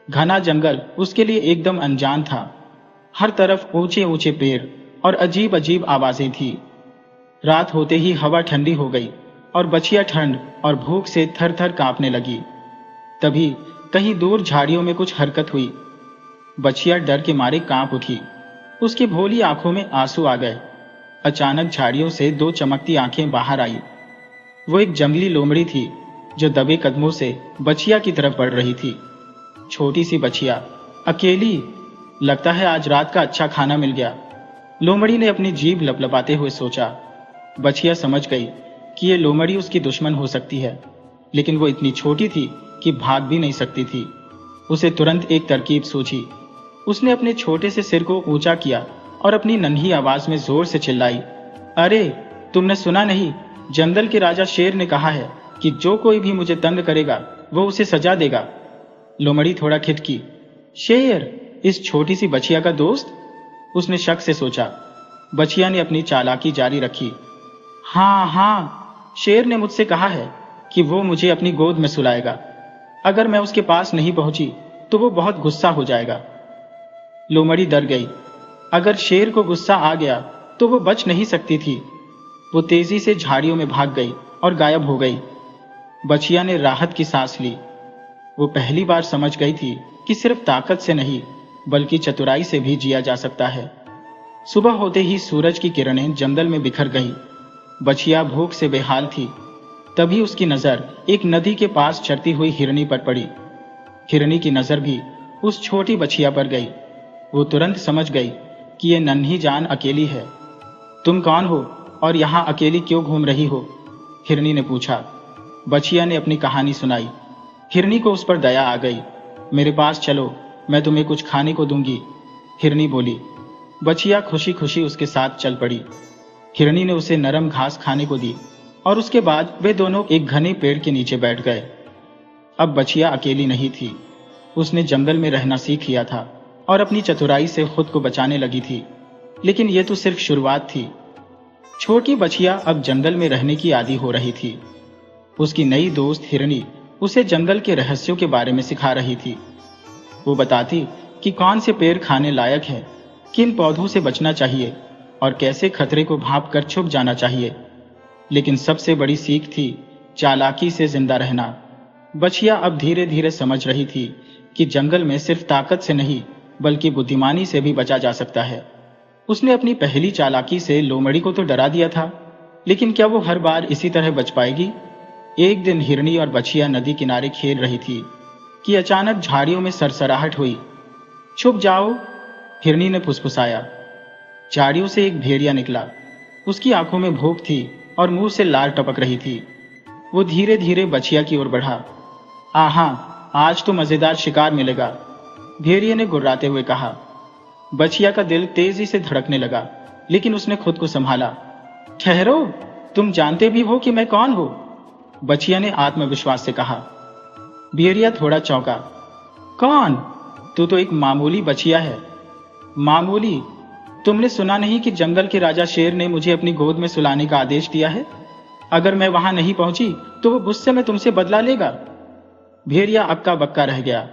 घना जंगल उसके लिए एकदम अनजान था। हर तरफ ऊंचे ऊंचे पेड़ और अजीब अजीब आवाजें थी। रात होते ही हवा ठंडी हो गई और बछिया ठंड और भूख से थर थर कांपने लगी। तभी कहीं दूर झाड़ियों में कुछ हरकत हुई। बछिया डर के मारे कांप उठी। उसकी भोली आंखों में आंसू आ गए। अचानक झाड़ियों से 2 चमकती आंखें बाहर आई। वो एक जंगली लोमड़ी थी जो दबे कदमों से बछिया की तरफ बढ़ रही थी। छोटी सी बछिया अकेली, लगता है आज रात का अच्छा खाना मिल गया, लोमड़ी ने अपनी जीभ लपलपाते हुए सोचा। बछिया समझ गई कि ये लोमड़ी उसकी दुश्मन हो सकती है, लेकिन वो इतनी छोटी थी कि भाग भी नहीं सकती थी। उसे तुरंत एक तरकीब सूझी। उसने अपने छोटे से सिर को ऊंचा किया और अपनी नन्ही आवाज में जोर से चिल्लाई, अरे तुमने सुना नहीं, जंगल के राजा शेर ने कहा है कि जो कोई भी मुझे तंग करेगा वो उसे सजा देगा। लोमड़ी थोड़ा खिटकी। शेर, इस छोटी सी बछिया का दोस्त? उसने शक से सोचा। बछिया ने अपनी चालाकी जारी रखी। हाँ हाँ, शेर ने मुझसे कहा है कि वो मुझे अपनी गोद में सुलाएगा। अगर मैं उसके पास नहीं पहुंची तो वो बहुत गुस्सा हो जाएगा। लोमड़ी डर गई। अगर शेर को गुस्सा आ गया तो वो बच नहीं सकती थी। वो तेजी से झाड़ियों में भाग गई और गायब हो गई। बछिया ने राहत की सांस ली। वो पहली बार समझ गई थी कि सिर्फ ताकत से नहीं बल्कि चतुराई से भी जिया जा सकता है। सुबह होते ही सूरज की किरणें जंगल में बिखर गईं। बछिया भूख से बेहाल थी। तभी उसकी नजर एक नदी के पास चरती हुई हिरनी पर पड़ी। हिरनी की नजर भी उस छोटी बछिया पर गई। वो तुरंत समझ गई कि ये नन्ही जान अकेली है। तुम कौन हो और यहाँ अकेली क्यों घूम रही हो? हिरनी ने पूछा। बछिया ने अपनी कहानी सुनाई। हिरनी को उस पर दया आ गई। मेरे पास चलो, मैं तुम्हें कुछ खाने को दूंगी, हिरनी बोली। बछिया खुशी खुशी उसके साथ चल पड़ी। हिरनी ने उसे नरम घास खाने को दी और उसके बाद वे दोनों एक घने पेड़ के नीचे बैठ गए। अब बछिया अकेली नहीं थी। उसने जंगल में रहना सीख लिया था और अपनी चतुराई से खुद को बचाने लगी थी। लेकिन यह तो सिर्फ शुरुआत थी। छोटी बछिया अब जंगल में रहने की आदी हो रही थी। उसकी नई दोस्त हिरनी उसे जंगल के रहस्यों के बारे में सिखा रही थी। वो बताती कि कौन से पेड़ खाने लायक है, किन पौधों से बचना चाहिए और कैसे खतरे को भांप कर छुप जाना चाहिए। लेकिन सबसे बड़ी सीख थी चालाकी से जिंदा रहना। बछिया अब धीरे धीरे समझ रही थी कि जंगल में सिर्फ ताकत से नहीं बल्कि बुद्धिमानी से भी बचा जा सकता है। उसने अपनी पहली चालाकी से लोमड़ी को तो डरा दिया था, लेकिन क्या वो हर बार इसी तरह बच पाएगी? एक दिन हिरनी और बछिया नदी किनारे खेल रही थी कि अचानक झाड़ियों में सरसराहट हुई। छुप जाओ, हिरनी ने फुसफुसाया। झाड़ियों से एक भेड़िया निकला। उसकी आंखों में भूख थी और मुंह से लार टपक रही थी। वो धीरे धीरे बछिया की ओर बढ़ा। आहा, आज तो मजेदार शिकार मिलेगा, भेड़िए ने गुर्राते हुए कहा। बछिया का दिल तेजी से धड़कने लगा, लेकिन उसने खुद को संभाला। ठहरो, तुम जानते भी हो कि मैं कौन हूं? बछिया ने आत्मविश्वास से कहा। भेड़िया थोड़ा चौंका। कौन? तू तो एक मामूली बछिया है। मामूली? तुमने सुना नहीं कि जंगल के राजा शेर ने मुझे अपनी गोद में सुलाने का आदेश दिया है? अगर मैं वहां नहीं पहुंची तो वो गुस्से में तुमसे बदला लेगा। भेड़िया अक्का बक्का रह गया।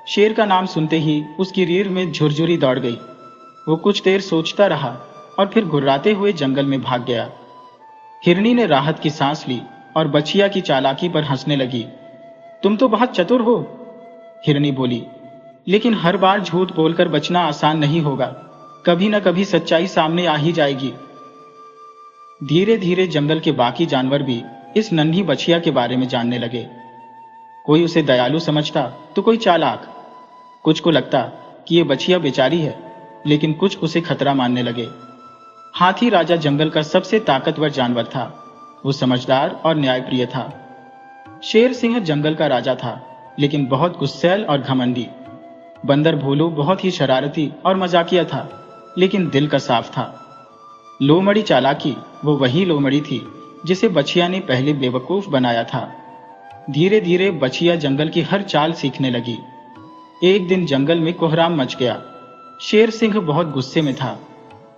शेर का नाम सुनते ही उसकी रीढ़ में झुरझुरी दौड़ गई। वो कुछ देर सोचता रहा और फिर गुर्राते हुए जंगल में भाग गया। हिरनी ने राहत की सांस ली और बछिया की चालाकी पर हंसने लगी। तुम तो बहुत चतुर हो, हिरनी बोली, लेकिन हर बार झूठ बोलकर बचना आसान नहीं होगा। कभी न कभी सच्चाई सामने आ ही जाएगी। धीरे धीरे जंगल के बाकी जानवर भी इस नन्ही बछिया के बारे में जानने लगे। कोई उसे दयालु समझता तो कोई चालाक। कुछ को लगता कि ये बछिया बेचारी है, लेकिन कुछ उसे खतरा मानने लगे। हाथी राजा जंगल का सबसे ताकतवर जानवर था। वो समझदार और न्यायप्रिय था। शेर सिंह जंगल का राजा था, लेकिन बहुत गुस्सैल और घमंडी। बंदर भोलू बहुत ही शरारती और मजाकिया था, लेकिन दिल का साफ था। लोमड़ी चालाकी वो वही लोमड़ी थी जिसे बछिया ने पहले बेवकूफ बनाया था। धीरे धीरे बछिया जंगल की हर चाल सीखने लगी। एक दिन जंगल में कोहराम मच गया। शेर सिंह बहुत गुस्से में था।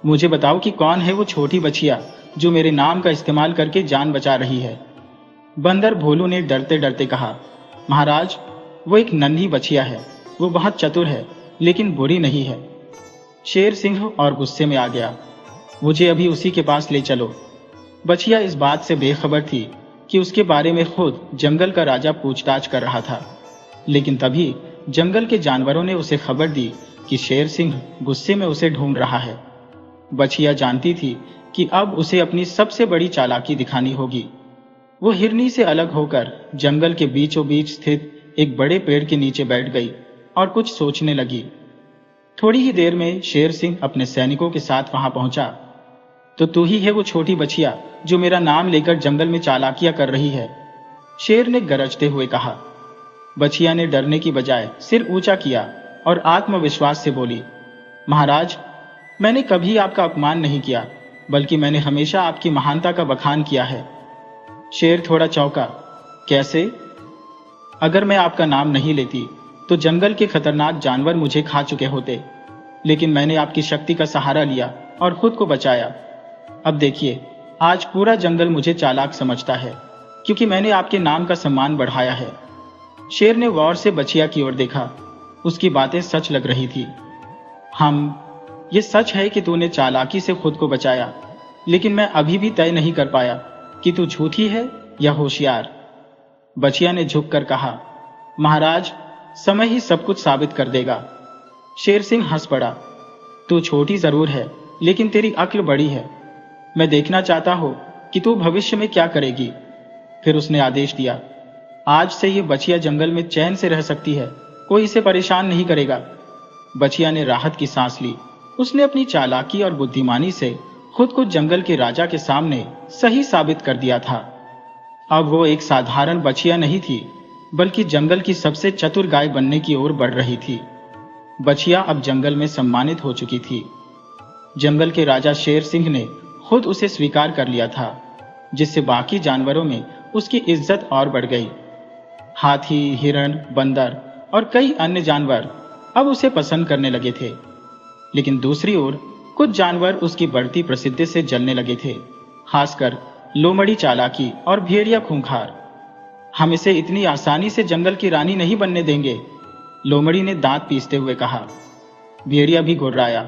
मुझे बताओ कि कौन है वो छोटी बछिया जो मेरे नाम का इस्तेमाल करके जान बचा रही है? बंदर भोलू ने डरते डरते कहा। महाराज, वो एक नन्ही बछिया है। वो बहुत चतुर है, लेकिन बुरी नहीं है। शेर सिंह और गुस्से में आ गया। मुझे अभी उसी के पास ले चलो। बछिया इस बात से बेखबर थी कि उसके बारे में खुद जंगल का राजा पूछताछ कर रहा था। लेकिन तभी जंगल के जानवरों ने उसे खबर दी कि शेर सिंह गुस्से में उसे ढूंढ रहा है। बछिया जानती थी कि अब उसे अपनी सबसे बड़ी चालाकी दिखानी होगी। वो हिरनी से अलग होकर जंगल के बीचों बीच स्थित एक बड़े पेड़ के नीचे बैठ गई और कुछ सोचने लगी। थोड़ी ही देर में शेर सिंह अपने सैनिकों के साथ वहां पहुंचा। तो तू ही है वो छोटी बछिया जो मेरा नाम लेकर जंगल में चालाकियां कर रही है? शेर ने गरजते हुए कहा। बछिया ने डरने की बजाय सिर ऊंचा किया और आत्मविश्वास से बोली, महाराज, मैंने कभी आपका अपमान नहीं किया, बल्कि मैंने हमेशा आपकी महानता का बखान किया है। शेर थोड़ा चौंका, कैसे? अगर मैं आपका नाम नहीं लेती तो जंगल के खतरनाक जानवर मुझे खा चुके होते, लेकिन मैंने आपकी शक्ति का सहारा लिया और खुद को बचाया। अब देखिए, आज पूरा जंगल मुझे चालाक समझता है, क्योंकि मैंने आपके नाम का सम्मान बढ़ाया है। शेर ने गौर से बछिया की ओर देखा। उसकी बातें सच लग रही थी। ये सच है कि तूने चालाकी से खुद को बचाया, लेकिन मैं अभी भी तय नहीं कर पाया कि तू झूठी है या होशियार। बछिया ने झुककर कहा, महाराज, समय ही सब कुछ साबित कर देगा। शेर सिंह हंस पड़ा। तू छोटी जरूर है, लेकिन तेरी अक्ल बड़ी है। मैं देखना चाहता हूं कि तू भविष्य में क्या करेगी। फिर उसने आदेश दिया, आज से ये बछिया जंगल में चैन से रह सकती है, कोई इसे परेशान नहीं करेगा। बछिया ने राहत की सांस ली। उसने अपनी चालाकी और बुद्धिमानी से खुद को जंगल के राजा के सामने सही साबित कर दिया था। अब वो एक साधारण बछिया नहीं थी, बल्कि जंगल की सबसे चतुर गाय बनने की ओर बढ़ रही थी। बछिया अब जंगल में सम्मानित हो चुकी थी। जंगल के राजा शेर सिंह ने खुद उसे स्वीकार कर लिया था, जिससे बाकी जानवरों में उसकी इज्जत और बढ़ गई। हाथी, हिरण, बंदर और कई अन्य जानवर अब उसे पसंद करने लगे थे। लेकिन दूसरी ओर कुछ जानवर उसकी बढ़ती प्रसिद्धि से जलने लगे थे, खासकर लोमड़ी चालाकी और भेड़िया खूंखार। हम इसे इतनी आसानी से जंगल की रानी नहीं बनने देंगे, लोमड़ी ने दांत पीसते हुए कहा। भेड़िया भी घुर्राया,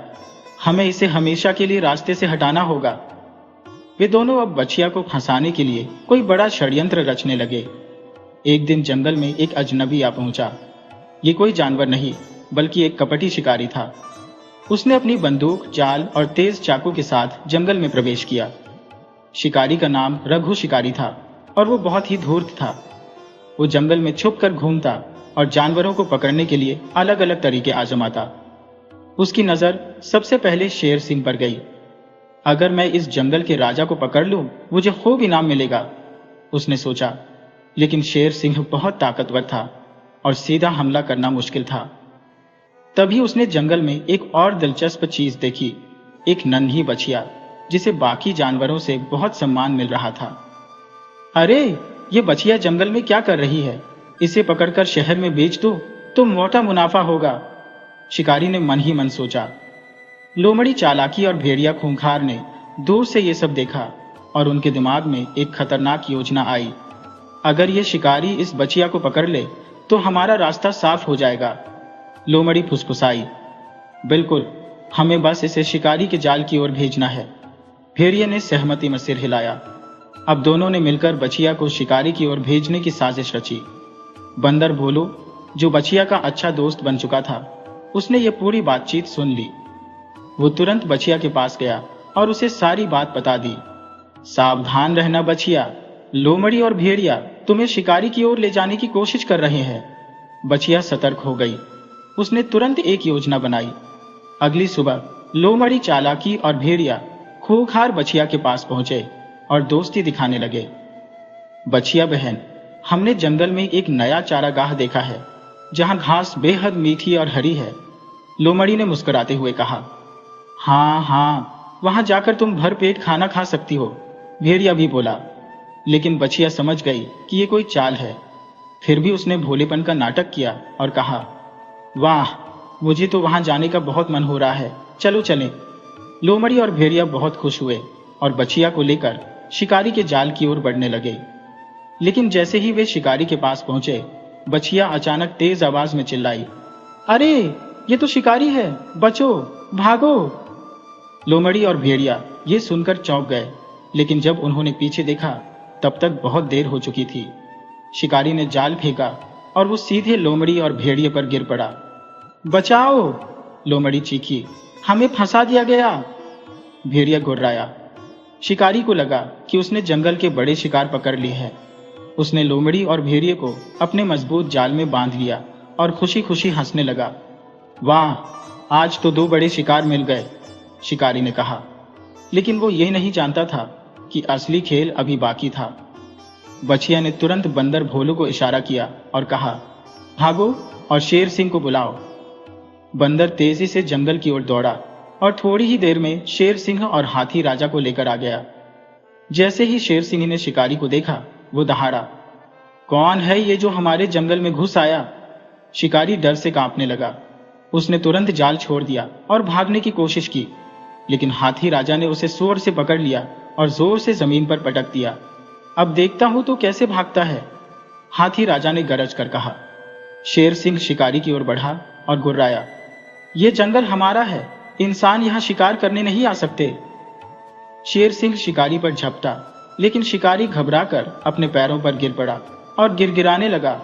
हमें इसे हमेशा के लिए रास्ते से हटाना होगा। वे दोनों अब बछिया को फंसाने के लिए कोई बड़ा षड्यंत्र रचने लगे। एक दिन जंगल में एक अजनबी आ पहुंचा। ये कोई जानवर नहीं, बल्कि एक कपटी शिकारी था। उसने अपनी बंदूक, जाल और तेज चाकू के साथ जंगल में प्रवेश किया। शिकारी का नाम रघु शिकारी था और वो बहुत ही धूर्त था। वो जंगल में छुपकर घूमता और जानवरों को पकड़ने के लिए अलग अलग तरीके आजमाता। उसकी नजर सबसे पहले शेर सिंह पर गई। अगर मैं इस जंगल के राजा को पकड़ लूं, मुझे खूब इनाम मिलेगा, उसने सोचा। लेकिन शेर सिंह बहुत ताकतवर था और सीधा हमला करना मुश्किल था। तभी उसने जंगल में एक और दिलचस्प चीज देखी, एक नन्ही बछिया जिसे बाकी जानवरों से बहुत सम्मान मिल रहा था। अरे, ये बछिया जंगल में क्या कर रही है? इसे पकड़कर शहर में बेच दो तो मोटा मुनाफा होगा, शिकारी ने मन ही मन सोचा। लोमड़ी चालाकी और भेड़िया खूंखार ने दूर से ये सब देखा और उनके दिमाग में एक खतरनाक योजना आई। अगर ये शिकारी इस बछिया को पकड़ ले तो हमारा रास्ता साफ हो जाएगा, लोमड़ी फुसफुसाई। बिल्कुल, हमें बस इसे शिकारी के जाल की ओर भेजना है। भेड़िए ने सहमति में सिर हिलाया। अब दोनों ने मिलकर बछिया को शिकारी की ओर भेजने की साजिश रची। बंदर भोलू, जो बछिया का अच्छा दोस्त बन चुका था, उसने ये पूरी बातचीत सुन ली। वो तुरंत बछिया के पास गया और उसे सारी बात बता दी। सावधान रहना बछिया, लोमड़ी और भेड़िया तुम्हें शिकारी की ओर ले जाने की कोशिश कर रहे हैं। बछिया सतर्क हो गई। उसने तुरंत एक योजना बनाई। अगली सुबह लोमड़ी चालाकी और भेड़िया खूंखार बछिया के पास पहुंचे और दोस्ती दिखाने लगे। बछिया बहन, हमने जंगल में एक नया चारागाह देखा है, जहां घास बेहद मीठी और हरी है, लोमड़ी ने मुस्कुराते हुए कहा। हाँ, वहां जाकर तुम भर पेट खाना खा सकती हो, भेड़िया भी बोला। लेकिन बछिया समझ गई कि ये कोई चाल है। फिर भी उसने भोलेपन का नाटक किया और कहा, वाह, मुझे तो वहां जाने का बहुत मन हो रहा है, चलो चलें। लोमड़ी और भेड़िया बहुत खुश हुए और बछिया को लेकर शिकारी के जाल की ओर बढ़ने लगे। लेकिन जैसे ही वे शिकारी के पास पहुंचे, बछिया अचानक तेज आवाज में चिल्लाई, अरे, ये तो शिकारी है, बचो, भागो। लोमड़ी और भेड़िया ये सुनकर चौंक गए, लेकिन जब उन्होंने पीछे देखा तब तक बहुत देर हो चुकी थी। शिकारी ने जाल फेंका और वो सीधे लोमड़ी और भेड़िए पर गिर पड़ा। बचाओ, लोमड़ी चीखी, हमें फंसा दिया गया। भेड़िया घुर्राया। शिकारी को लगा कि उसने जंगल के बड़े शिकार पकड़ लिए हैं। उसने लोमड़ी और भेड़िए को अपने मजबूत जाल में बांध लिया और खुशी खुशी हंसने लगा। वाह, आज तो 2 बड़े शिकार मिल गए, शिकारी ने कहा। लेकिन वो ये नहीं जानता था कि असली खेल अभी बाकी था। बछिया ने तुरंत बंदर भोलू को इशारा किया और कहा, भागो और शेर सिंह को बुलाओ। बंदर तेजी से जंगल की ओर दौड़ा और थोड़ी ही देर में शेर सिंह और हाथी राजा को लेकर आ गया। जैसे ही शेर सिंह ने शिकारी को देखा, वो दहाड़ा, कौन है ये जो हमारे जंगल में घुस आया? शिकारी डर से कांपने लगा। उसने तुरंत जाल छोड़ दिया और भागने की कोशिश की, लेकिन हाथी राजा ने उसे जोर से पकड़ लिया और जोर से जमीन पर पटक दिया। अब देखता हूं तो कैसे भागता है, हाथी राजा ने गरज कर कहा। शेर सिंह शिकारी की ओर बढ़ा और गुर्राया, ये जंगल हमारा है, इंसान यहां शिकार करने नहीं आ सकते। शेर सिंह शिकारी पर झपटा, लेकिन शिकारी घबराकर अपने पैरों पर गिर पड़ा और गिड़गिड़ाने लगा,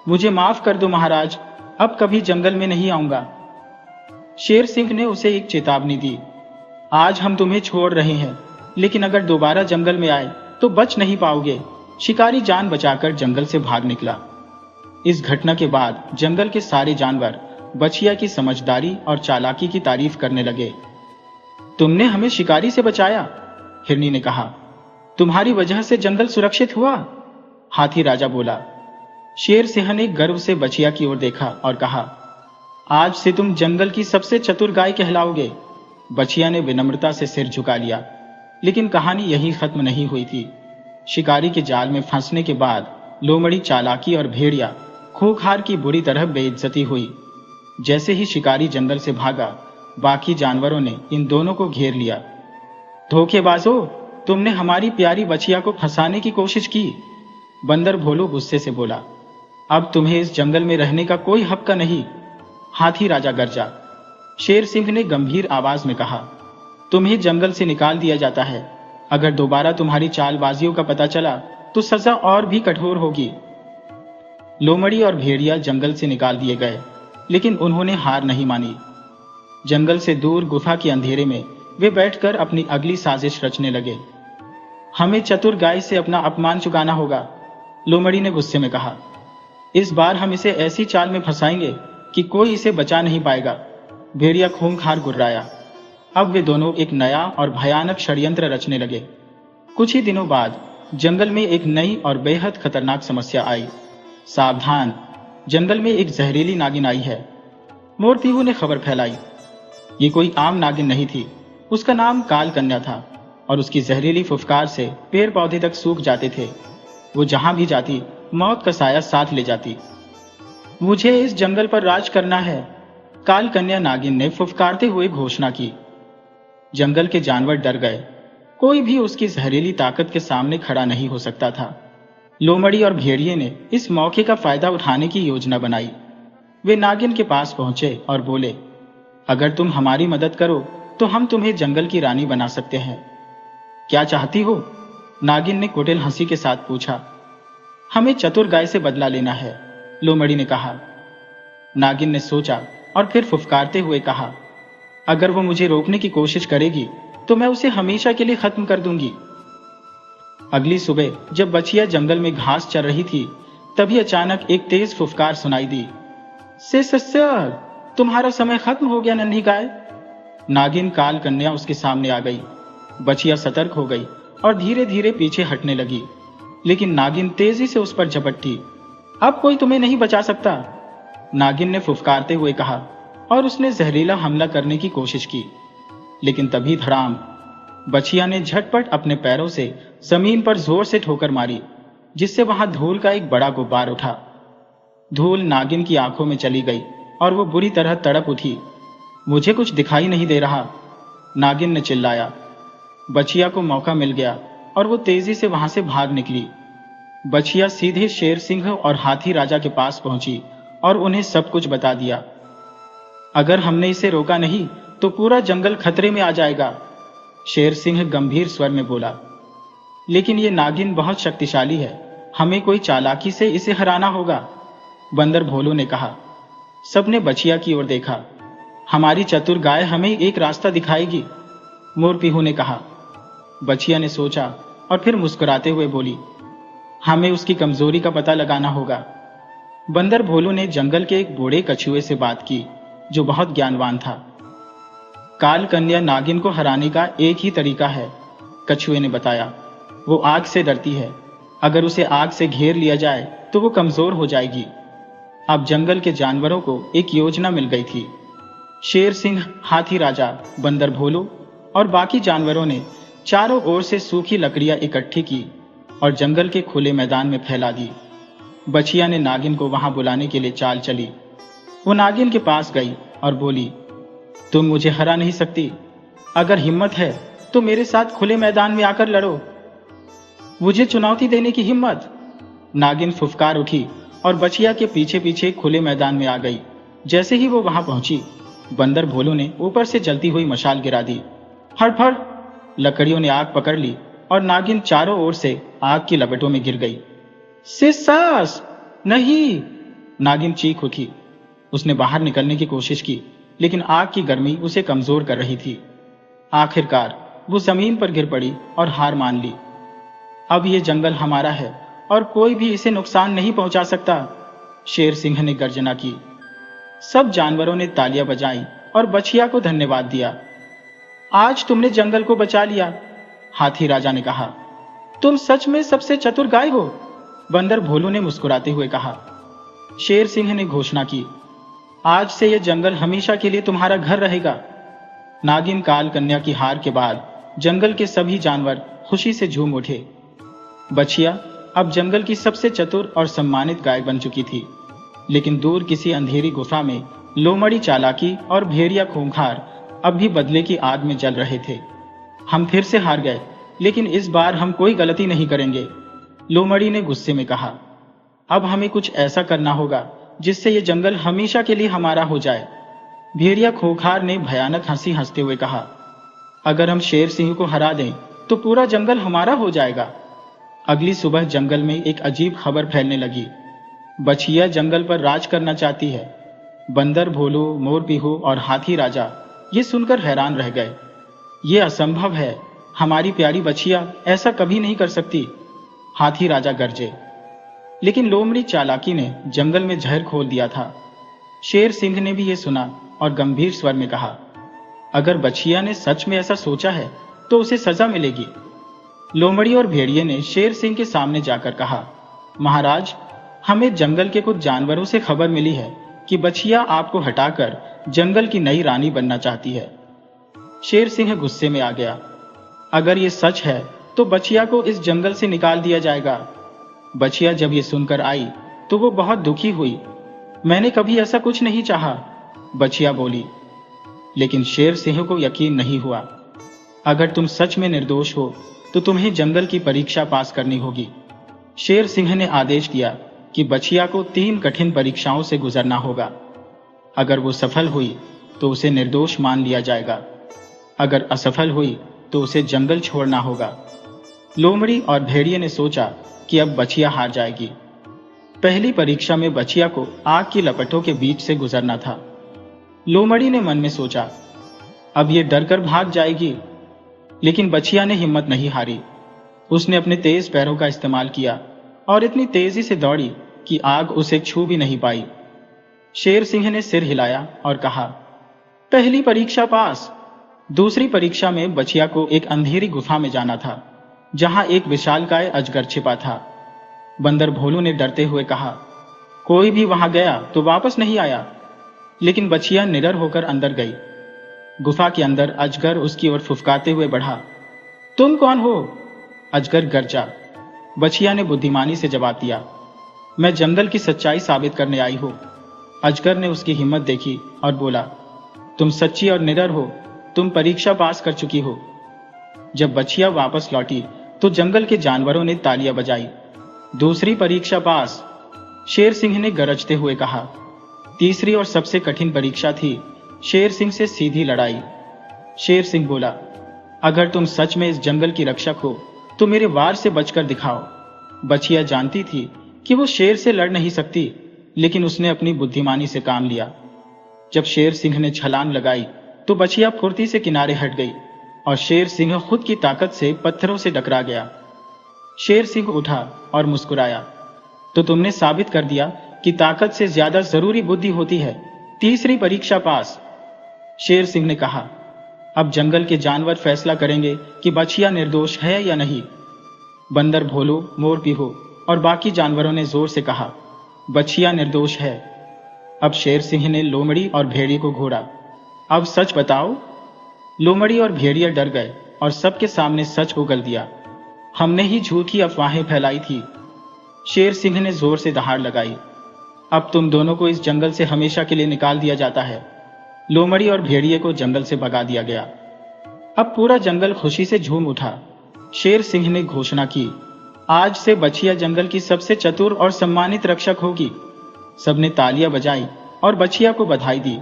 मुझे माफ कर दो महाराज, अब कभी जंगल में नहीं आऊंगा। शेर सिंह ने उसे एक चेतावनी दी, आज हम तुम्हें छोड़ रहे हैं, लेकिन अगर दोबारा जंगल में आए तो बच नहीं पाओगे। शिकारी जान बचाकर जंगल से भाग निकला। इस घटना के बाद जंगल के सारे जानवर बछिया की समझदारी और चालाकी की तारीफ करने लगे। तुमने हमें शिकारी से बचाया, हिरनी ने कहा। तुम्हारी वजह से जंगल सुरक्षित हुआ, हाथी राजा बोला। शेर सिंह ने गर्व से बछिया की ओर देखा और कहा, आज से तुम जंगल की सबसे चतुर गाय कहलाओगे। बछिया ने विनम्रता से सिर झुका लिया, लेकिन कहानी यहीं खत्म नहीं हुई थी। शिकारी के जाल में फंसने के बाद लोमड़ी, चालाकी और भेड़िया खूंखार की बुरी तरह बेइज्जती हुई। जैसे ही शिकारी जंगल से भागा, बाकी जानवरों ने इन दोनों को घेर लिया। धोखेबाजों, तुमने हमारी प्यारी बछिया को फंसाने की कोशिश की, बंदर भोलू गुस्से से बोला। अब तुम्हें इस जंगल में रहने का कोई हक नहीं, हाथी राजा गरजा। शेर सिंह ने गंभीर आवाज में कहा, तुम्हें जंगल से निकाल दिया जाता है। अगर दोबारा तुम्हारी चालबाजियों का पता चला तो सजा और भी कठोर होगी। लोमड़ी और भेड़िया जंगल से निकाल दिए गए, लेकिन उन्होंने हार नहीं मानी। जंगल से दूर गुफा के अंधेरे में वे बैठकर अपनी अगली साजिश रचने लगे। हमें चतुर गाय से अपना अपमान चुकाना होगा, लोमड़ी ने गुस्से में कहा। इस बार हम इसे ऐसी चाल में फंसाएंगे कि कोई इसे बचा नहीं पाएगा, भेड़िया खूंखार गुर्राया। अब वे दोनों एक नया और भयानक षड्यंत्र रचने लगे। कुछ ही दिनों बाद जंगल में एक नई और बेहद खतरनाक समस्या आई। सावधान, जंगल में एक जहरीली नागिन आई है। मोर पीहू ने खबर फैलाई। ये कोई आम नागिन नहीं थी, उसका नाम काल कन्या था और उसकी जहरीली फुफकार से पेड़ पौधे तक सूख जाते थे। वो जहां भी जाती मौत का साया साथ ले जाती। मुझे इस जंगल पर राज करना है, काल कन्या नागिन ने फुफकारते हुए घोषणा की। जंगल के जानवर डर गए, कोई भी उसकी जहरीली ताकत के सामने खड़ा नहीं हो सकता था। लोमड़ी और भेड़िए ने इस मौके का फायदा उठाने की योजना बनाई। वे नागिन के पास पहुंचे और बोले, अगर तुम हमारी मदद करो तो हम तुम्हें जंगल की रानी बना सकते हैं। क्या चाहती हो? नागिन ने कुटिल हंसी के साथ पूछा। हमें चतुर गाय से बदला लेना है, लोमड़ी ने कहा। नागिन ने सोचा और फिर फुफकारते हुए कहा, अगर वो मुझे रोकने की कोशिश करेगी तो मैं उसे हमेशा के लिए खत्म कर दूंगी। अगली सुबह जब बछिया जंगल में घास चर रही थी, तभी अचानक एक तेज फुफकार सुनाई दी। सर, तुम्हारा समय खत्म हो गया नन्ही गाय। नागिन काल कन्या उसके सामने आ गई। बछिया सतर्क हो गई और धीरे धीरे पीछे हटने लगी, लेकिन नागिन तेजी से उस पर झपटी। अब कोई तुम्हें नहीं बचा सकता, नागिन ने फुफकारते हुए कहा और उसने जहरीला हमला करने की कोशिश की। लेकिन तभी धड़ाम, बछिया ने झटपट अपने पैरों से जमीन पर जोर से ठोकर मारी, जिससे वहां धूल का एक बड़ा गुब्बार उठा। धूल नागिन की आंखों में चली गई और वो बुरी तरह तड़प उठी। मुझे कुछ दिखाई नहीं दे रहा, नागिन ने चिल्लाया। बछिया को मौका मिल गया और वो तेजी से वहां से भाग निकली। बछिया सीधे शेर सिंह और हाथी राजा के पास पहुंची और उन्हें सब कुछ बता दिया। अगर हमने इसे रोका नहीं तो पूरा जंगल खतरे में आ जाएगा, शेर सिंह गंभीर स्वर में बोला। लेकिन ये नागिन बहुत शक्तिशाली है, हमें कोई चालाकी से इसे हराना होगा, बंदर भोलू ने कहा। सबने बछिया की ओर देखा। हमारी चतुर गाय हमें एक रास्ता दिखाएगी, मोर पीहू ने कहा। बछिया ने सोचा और फिर मुस्कुराते हुए बोली, हमें उसकी कमजोरी का पता लगाना होगा। बंदर भोलू ने जंगल के एक बूढ़े कछुए से बात की, जो बहुत ज्ञानवान था। काल कन्या नागिन को हराने का एक ही तरीका है, कछुए ने बताया। वो आग से डरती है, अगर उसे आग से घेर लिया जाए तो वो कमजोर हो जाएगी। अब जंगल के जानवरों को एक योजना मिल गई थी। शेर सिंह, हाथी राजा, बंदर भोलू और बाकी जानवरों ने चारों ओर से सूखी लकड़ियां इकट्ठी की और जंगल के खुले मैदान में फैला दी। बछिया ने नागिन को वहां बुलाने के लिए चाल चली। वो नागिन के पास गई और बोली, तुम मुझे हरा नहीं सकती। अगर हिम्मत है तो मेरे साथ खुले मैदान में आकर लड़ो। मुझे चुनौती देने की हिम्मत? नागिन फुफकार उठी और बछिया के पीछे पीछे खुले मैदान में आ गई। जैसे ही वो वहां पहुंची, बंदर भोलू ने ऊपर से जलती हुई मशाल गिरा दी। फड़ लकड़ियों ने आग पकड़ ली और नागिन चारों ओर से आग की लपेटों में गिर गई। सिसास नहीं! नागिन चीख उठी। उसने बाहर निकलने की कोशिश की, लेकिन आग की गर्मी उसे कमजोर कर रही थी। आखिरकार वो जमीन पर गिर पड़ी और हार मान ली। अब ये जंगल हमारा है और कोई भी इसे नुकसान नहीं पहुंचा सकता, शेर सिंह ने गर्जना की। सब जानवरों ने तालियां बजाई और बछिया को धन्यवाद दिया। आज तुमने जंगल को बचा लिया, हाथी राजा ने कहा। तुम सच में सबसे चतुर गाय हो, बंदर भोलू ने मुस्कुराते हुए कहा। शेर सिंह ने घोषणा की, आज से यह जंगल हमेशा के लिए तुम्हारा घर रहेगा। नागिन काल कन्या की हार के बाद जंगल के सभी जानवर खुशी से झूम उठे। बछिया अब जंगल की सबसे चतुर और सम्मानित गाय बन चुकी थी। लेकिन दूर किसी अंधेरी गुफा में लोमड़ी चालाकी और भेड़िया खूंखार अब भी बदले की आग में जल रहे थे। हम फिर से हार गए, लेकिन इस बार हम कोई गलती नहीं करेंगे, लोमड़ी ने गुस्से में कहा। अब हमें कुछ ऐसा करना होगा जिससे ये जंगल हमेशा के लिए हमारा हो जाए। भेड़िया खूंखार ने भयानक हंसी हंसते हुए कहा, अगर हम शेर सिंह को हरा दें तो पूरा जंगल हमारा हो जाएगा। अगली सुबह जंगल में एक अजीब खबर फैलने लगी। बछिया जंगल पर राज करना चाहती है। बंदर भोलू, मोर पीहू और हाथी राजा ये सुनकर हैरान रह गए। ये असंभव है, हमारी प्यारी बछिया ऐसा कभी नहीं कर सकती, हाथी राजा गरजे। लेकिन लोमड़ी चालाकी ने जंगल में जहर खोल दिया था। शेर सिंह ने भी ये सुना और गंभीर स्वर में कहा, अगर बछिया ने सच में ऐसा सोचा है तो उसे सजा मिलेगी। लोमड़ी और भेड़िए ने शेर सिंह के सामने जाकर कहा, महाराज, हमें जंगल के कुछ जानवरों से खबर मिली है कि बछिया आपको हटाकर जंगल की नई रानी बनना चाहती है। शेर सिंह गुस्से में आ गया। अगर ये सच है तो बछिया को इस जंगल से निकाल दिया जाएगा। बछिया जब ये सुनकर आई तो वो बहुत दुखी हुई। मैंने कभी ऐसा कुछ नहीं चाहा, बछिया बोली। लेकिन शेर सिंह को यकीन नहीं हुआ। अगर तुम सच में निर्दोष हो तो तुम्हें जंगल की परीक्षा पास करनी होगी। शेर सिंह ने आदेश दिया कि बछिया को 3 कठिन परीक्षाओं से गुजरना होगा। अगर वो सफल हुई तो उसे निर्दोष मान लिया जाएगा। अगर असफल हुई तो उसे जंगल छोड़ना होगा। लोमड़ी और भेड़िए ने सोचा कि अब बछिया हार जाएगी। पहली परीक्षा में बछिया को आग की लपटों के बीच से गुजरना था। लोमड़ी ने मन में सोचा, अब ये डरकर भाग जाएगी। लेकिन बछिया ने हिम्मत नहीं हारी। उसने अपने तेज पैरों का इस्तेमाल किया और इतनी तेजी से दौड़ी कि आग उसे छू भी नहीं पाई। शेर सिंह ने सिर हिलाया और कहा, पहली परीक्षा पास। दूसरी परीक्षा में बछिया को एक अंधेरी गुफा में जाना था, जहां एक विशालकाय अजगर छिपा था। बंदर भोलू ने डरते हुए कहा, कोई भी वहां गया तो वापस नहीं आया। लेकिन बछिया निडर होकर अंदर गई। गुफा के अंदर अजगर उसकी ओर फुफकारते हुए बढ़ा। तुम कौन हो? अजगर गरजा। बछिया ने बुद्धिमानी से जवाब दिया, मैं जंगल की सच्चाई साबित करने आई हूं। अजगर ने उसकी हिम्मत देखी और बोला, तुम सच्ची और निडर हो, तुम परीक्षा पास कर चुकी हो। जब बछिया वापस लौटी तो जंगल के जानवरों ने तालियां बजाई। दूसरी परीक्षा पास, शेर सिंह ने गरजते हुए कहा। तीसरी और सबसे कठिन परीक्षा थी शेर सिंह से सीधी लड़ाई। शेर सिंह बोला, अगर तुम सच में इस जंगल की रक्षक हो तो मेरे वार से बचकर दिखाओ। बछिया जानती थी कि वो शेर से लड़ नहीं सकती, लेकिन उसने अपनी बुद्धिमानी से काम लिया। जब शेर सिंह ने छलांग लगाई तो बछिया फुर्ती से किनारे हट गई और शेर सिंह खुद की ताकत से पत्थरों से टकरा गया। शेर सिंह उठा और मुस्कुराया, तो तुमने साबित कर दिया कि ताकत से ज्यादा जरूरी बुद्धि होती है। तीसरी परीक्षा पास, शेर सिंह ने कहा। अब जंगल के जानवर फैसला करेंगे कि बछिया निर्दोष है या नहीं। बंदर भोलू, मोर पीहू और बाकी जानवरों ने जोर से कहा, बछिया निर्दोष है। अब शेर सिंह ने लोमड़ी और भेड़िए को घूरा। अब सच बताओ। लोमड़ी और भेड़िया डर गए और सबके सामने सच उगल दिया। हमने ही झूठी अफवाहें फैलाई थी। शेर सिंह ने जोर से दहाड़ लगाई। अब तुम दोनों को इस जंगल से हमेशा के लिए निकाल दिया जाता है। लोमड़ी और भेड़िए को जंगल से भगा दिया गया। अब पूरा जंगल खुशी से झूम उठा। शेर सिंह ने घोषणा की, आज से बछिया जंगल की सबसे चतुर और सम्मानित रक्षक होगी। सबने तालियां बजाई और बछिया को बधाई दी।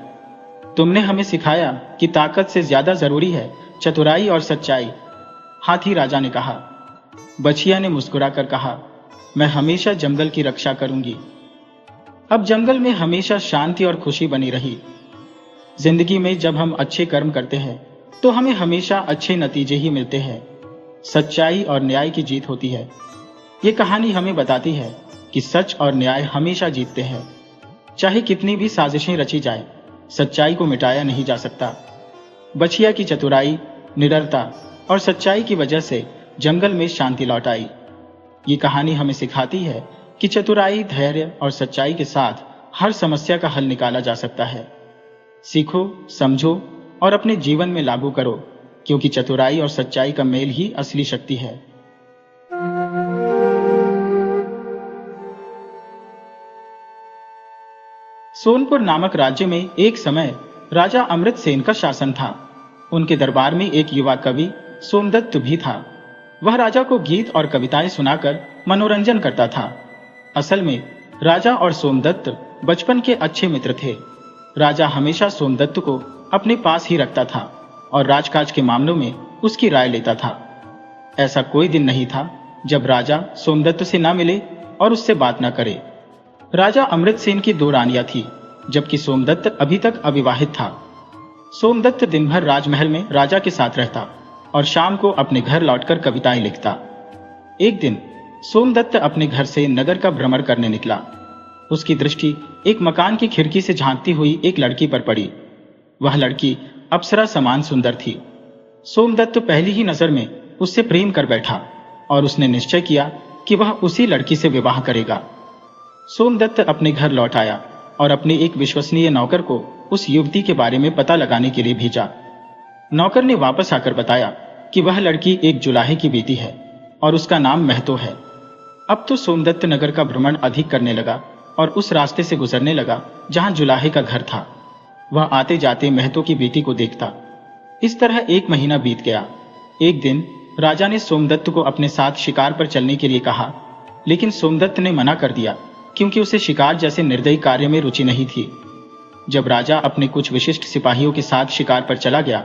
तुमने हमें सिखाया कि ताकत से ज्यादा जरूरी है चतुराई और सच्चाई, हाथी राजा ने कहा। बछिया ने मुस्कुराकर कहा, मैं हमेशा जंगल की रक्षा करूंगी। अब जंगल में हमेशा शांति और खुशी बनी रही। जिंदगी में जब हम अच्छे कर्म करते हैं तो हमें हमेशा अच्छे नतीजे ही मिलते हैं। सच्चाई और न्याय की जीत होती है। ये कहानी हमें बताती है कि सच और न्याय हमेशा जीतते हैं। चाहे कितनी भी साजिशें रची जाए, सच्चाई को मिटाया नहीं जा सकता। बछिया की चतुराई, निडरता और सच्चाई की वजह से जंगल में शांति लौट आई। ये कहानी हमें सिखाती है कि चतुराई, धैर्य और सच्चाई के साथ हर समस्या का हल निकाला जा सकता है। सीखो, समझो और अपने जीवन में लागू करो, क्योंकि चतुराई और सच्चाई का मेल ही असली शक्ति है। सोनपुर नामक राज्य में एक समय राजा अमृतसेन का शासन था। उनके दरबार में एक युवा कवि सोमदत्त भी था। वह राजा को गीत और कविताएं सुनाकर मनोरंजन करता था। असल में राजा और सोमदत्त बचपन के अच्छे मित्र थे। राजा हमेशा सोमदत्त को अपने पास ही रखता था और राजकाज के मामलों में उसकी राय लेता था। ऐसा कोई दिन नहीं था जब राजा सोमदत्त से ना मिले और उससे बात ना करे। राजा अमृतसेन की 2 रानियां थी, जबकि सोमदत्त अभी तक अविवाहित था। सोमदत्त दिन भर राजमहल में राजा के साथ रहता और शाम को अपने घर लौटकर कविताएं लिखता। एक दिन सोमदत्त अपने घर से नगर का भ्रमण करने निकला। उसकी दृष्टि एक मकान की खिड़की से झांकती हुई एक लड़की पर पड़ी। वह लड़की अप्सरा समान सुंदर थी। सोमदत्त पहली ही नजर में उससे प्रेम कर बैठा और उसने निश्चय किया कि वह उसी लड़की से विवाह करेगा। सोमदत्त अपने घर लौट आया और अपने एक विश्वसनीय नौकर को उस युवती के बारे में पता लगाने के लिए भेजा। नौकर ने वापस आकर बताया कि वह लड़की एक जुलाहे की बेटी है और उसका नाम महतो है। अब तो सोमदत्त नगर का भ्रमण अधिक करने लगा और उस रास्ते से गुजरने लगा जहां जुलाहे का घर था। वह आते जाते महतो की बेटी को देखता। इस तरह 1 महीना बीत गया। एक दिन राजा ने सोमदत्त को अपने साथ शिकार पर चलने के लिए कहा, लेकिन सोमदत्त ने मना कर दिया क्योंकि उसे शिकार जैसे निर्दयी कार्य में रुचि नहीं थी। जब राजा अपने कुछ विशिष्ट सिपाहियों के साथ शिकार पर चला गया,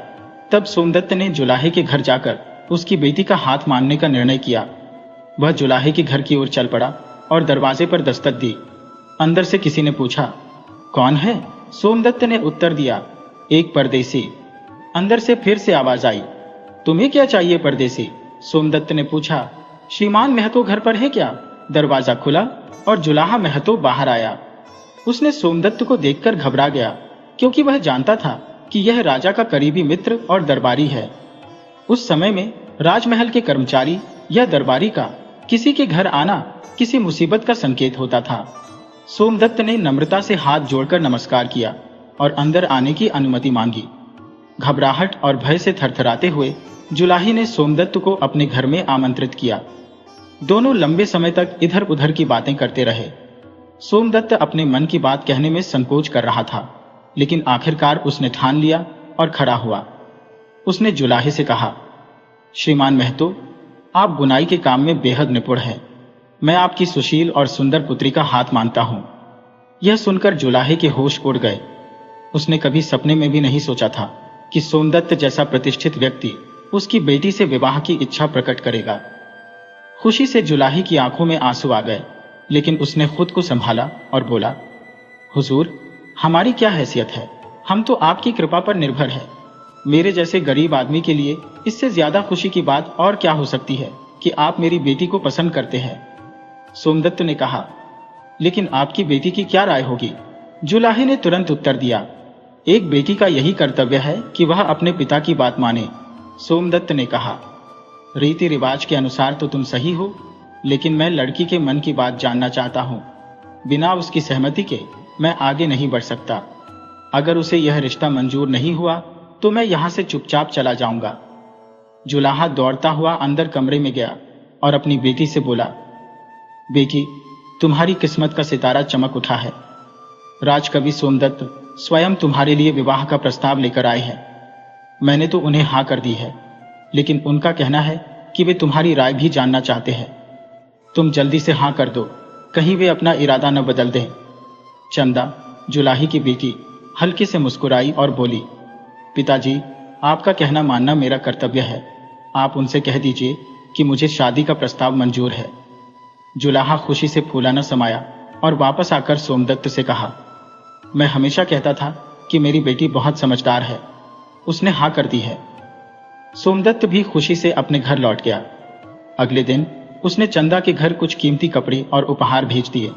तब सोमदत्त ने जुलाहे के घर जाकर उसकी बेटी का हाथ मांगने का निर्णय किया। वह जुलाहे के घर की ओर चल पड़ा और दरवाजे पर दस्तक दी। अंदर से किसी ने पूछा, कौन है? सोमदत्त ने उत्तर दिया, एक परदेसी। अंदर से फिर से आवाज आई, तुम्हें क्या चाहिए परदेसी? सोमदत्त ने पूछा, श्रीमान महतो घर पर है क्या? दरवाजा खुला और जुलाहा महतो बाहर आया। उसने सोमदत्त को देखकर घबरा गया, क्योंकि वह जानता था कि यह राजा का करीबी मित्र और दरबारी है। उस समय में राजमहल के कर्मचारी या दरबारी का किसी के घर आना किसी मुसीबत का संकेत होता था। सोमदत्त ने नम्रता से हाथ जोड़कर नमस्कार किया और अंदर आने की अनुमति मांगी। घबराहट और भय से थरथराते हुए जुलाही ने सोमदत्त को अपने घर में आमंत्रित किया। दोनों लंबे समय तक इधर उधर की बातें करते रहे। सोमदत्त अपने मन की बात कहने में संकोच कर रहा था, लेकिन आखिरकार उसने ठान लिया और खड़ा हुआ। उसने जुलाहे से कहा, श्रीमान महतो, आप बुनाई के काम में बेहद निपुण हैं। मैं आपकी सुशील और सुंदर पुत्री का हाथ मांगता हूं। यह सुनकर जुलाहे के होश उड़ गए। उसने कभी सपने में भी नहीं सोचा था कि सोमदत्त जैसा प्रतिष्ठित व्यक्ति उसकी बेटी से विवाह की इच्छा प्रकट करेगा। खुशी से जुलाही की आंखों में आंसू आ गए, लेकिन उसने खुद को संभाला और बोला, हुजूर, हमारी क्या हैसियत है? हम तो आपकी कृपा पर निर्भर है। मेरे जैसे गरीब आदमी के लिए इससे ज्यादा खुशी की बात और क्या हो सकती है कि आप मेरी बेटी को पसंद करते हैं। सोमदत्त ने कहा, लेकिन आपकी बेटी की क्या राय होगी? जुलाहे ने तुरंत उत्तर दिया, एक बेटी का यही कर्तव्य है कि वह अपने पिता की बात माने। सोमदत्त ने कहा, रीति रिवाज के अनुसार तो तुम सही हो, लेकिन मैं लड़की के मन की बात जानना चाहता हूं। बिना उसकी सहमति के मैं आगे नहीं बढ़ सकता। अगर उसे यह रिश्ता मंजूर नहीं हुआ तो मैं यहां से चुपचाप चला जाऊंगा। जुलाहा दौड़ता हुआ अंदर कमरे में गया और अपनी बेटी से बोला, बेटी, तुम्हारी किस्मत का सितारा चमक उठा है। राजकवि सोमदत्त स्वयं तुम्हारे लिए विवाह का प्रस्ताव लेकर आए हैं। मैंने तो उन्हें हाँ कर दी है, लेकिन उनका कहना है कि वे तुम्हारी राय भी जानना चाहते हैं। तुम जल्दी से हाँ कर दो, कहीं वे अपना इरादा न बदल दें। चंदा, जुलाही की बेटी, हल्के से मुस्कुराई और बोली, पिताजी, आपका कहना मानना मेरा कर्तव्य है। आप उनसे कह दीजिए कि मुझे शादी का प्रस्ताव मंजूर है। जुलाहा खुशी से फूला न समाया और वापस आकर सोमदत्त से कहा, मैं हमेशा कहता था कि मेरी बेटी बहुत समझदार है, उसने हाँ कर दी है। सोमदत्त भी खुशी से अपने घर लौट गया। अगले दिन उसने चंदा के घर कुछ कीमती कपड़े और उपहार भेज दिए।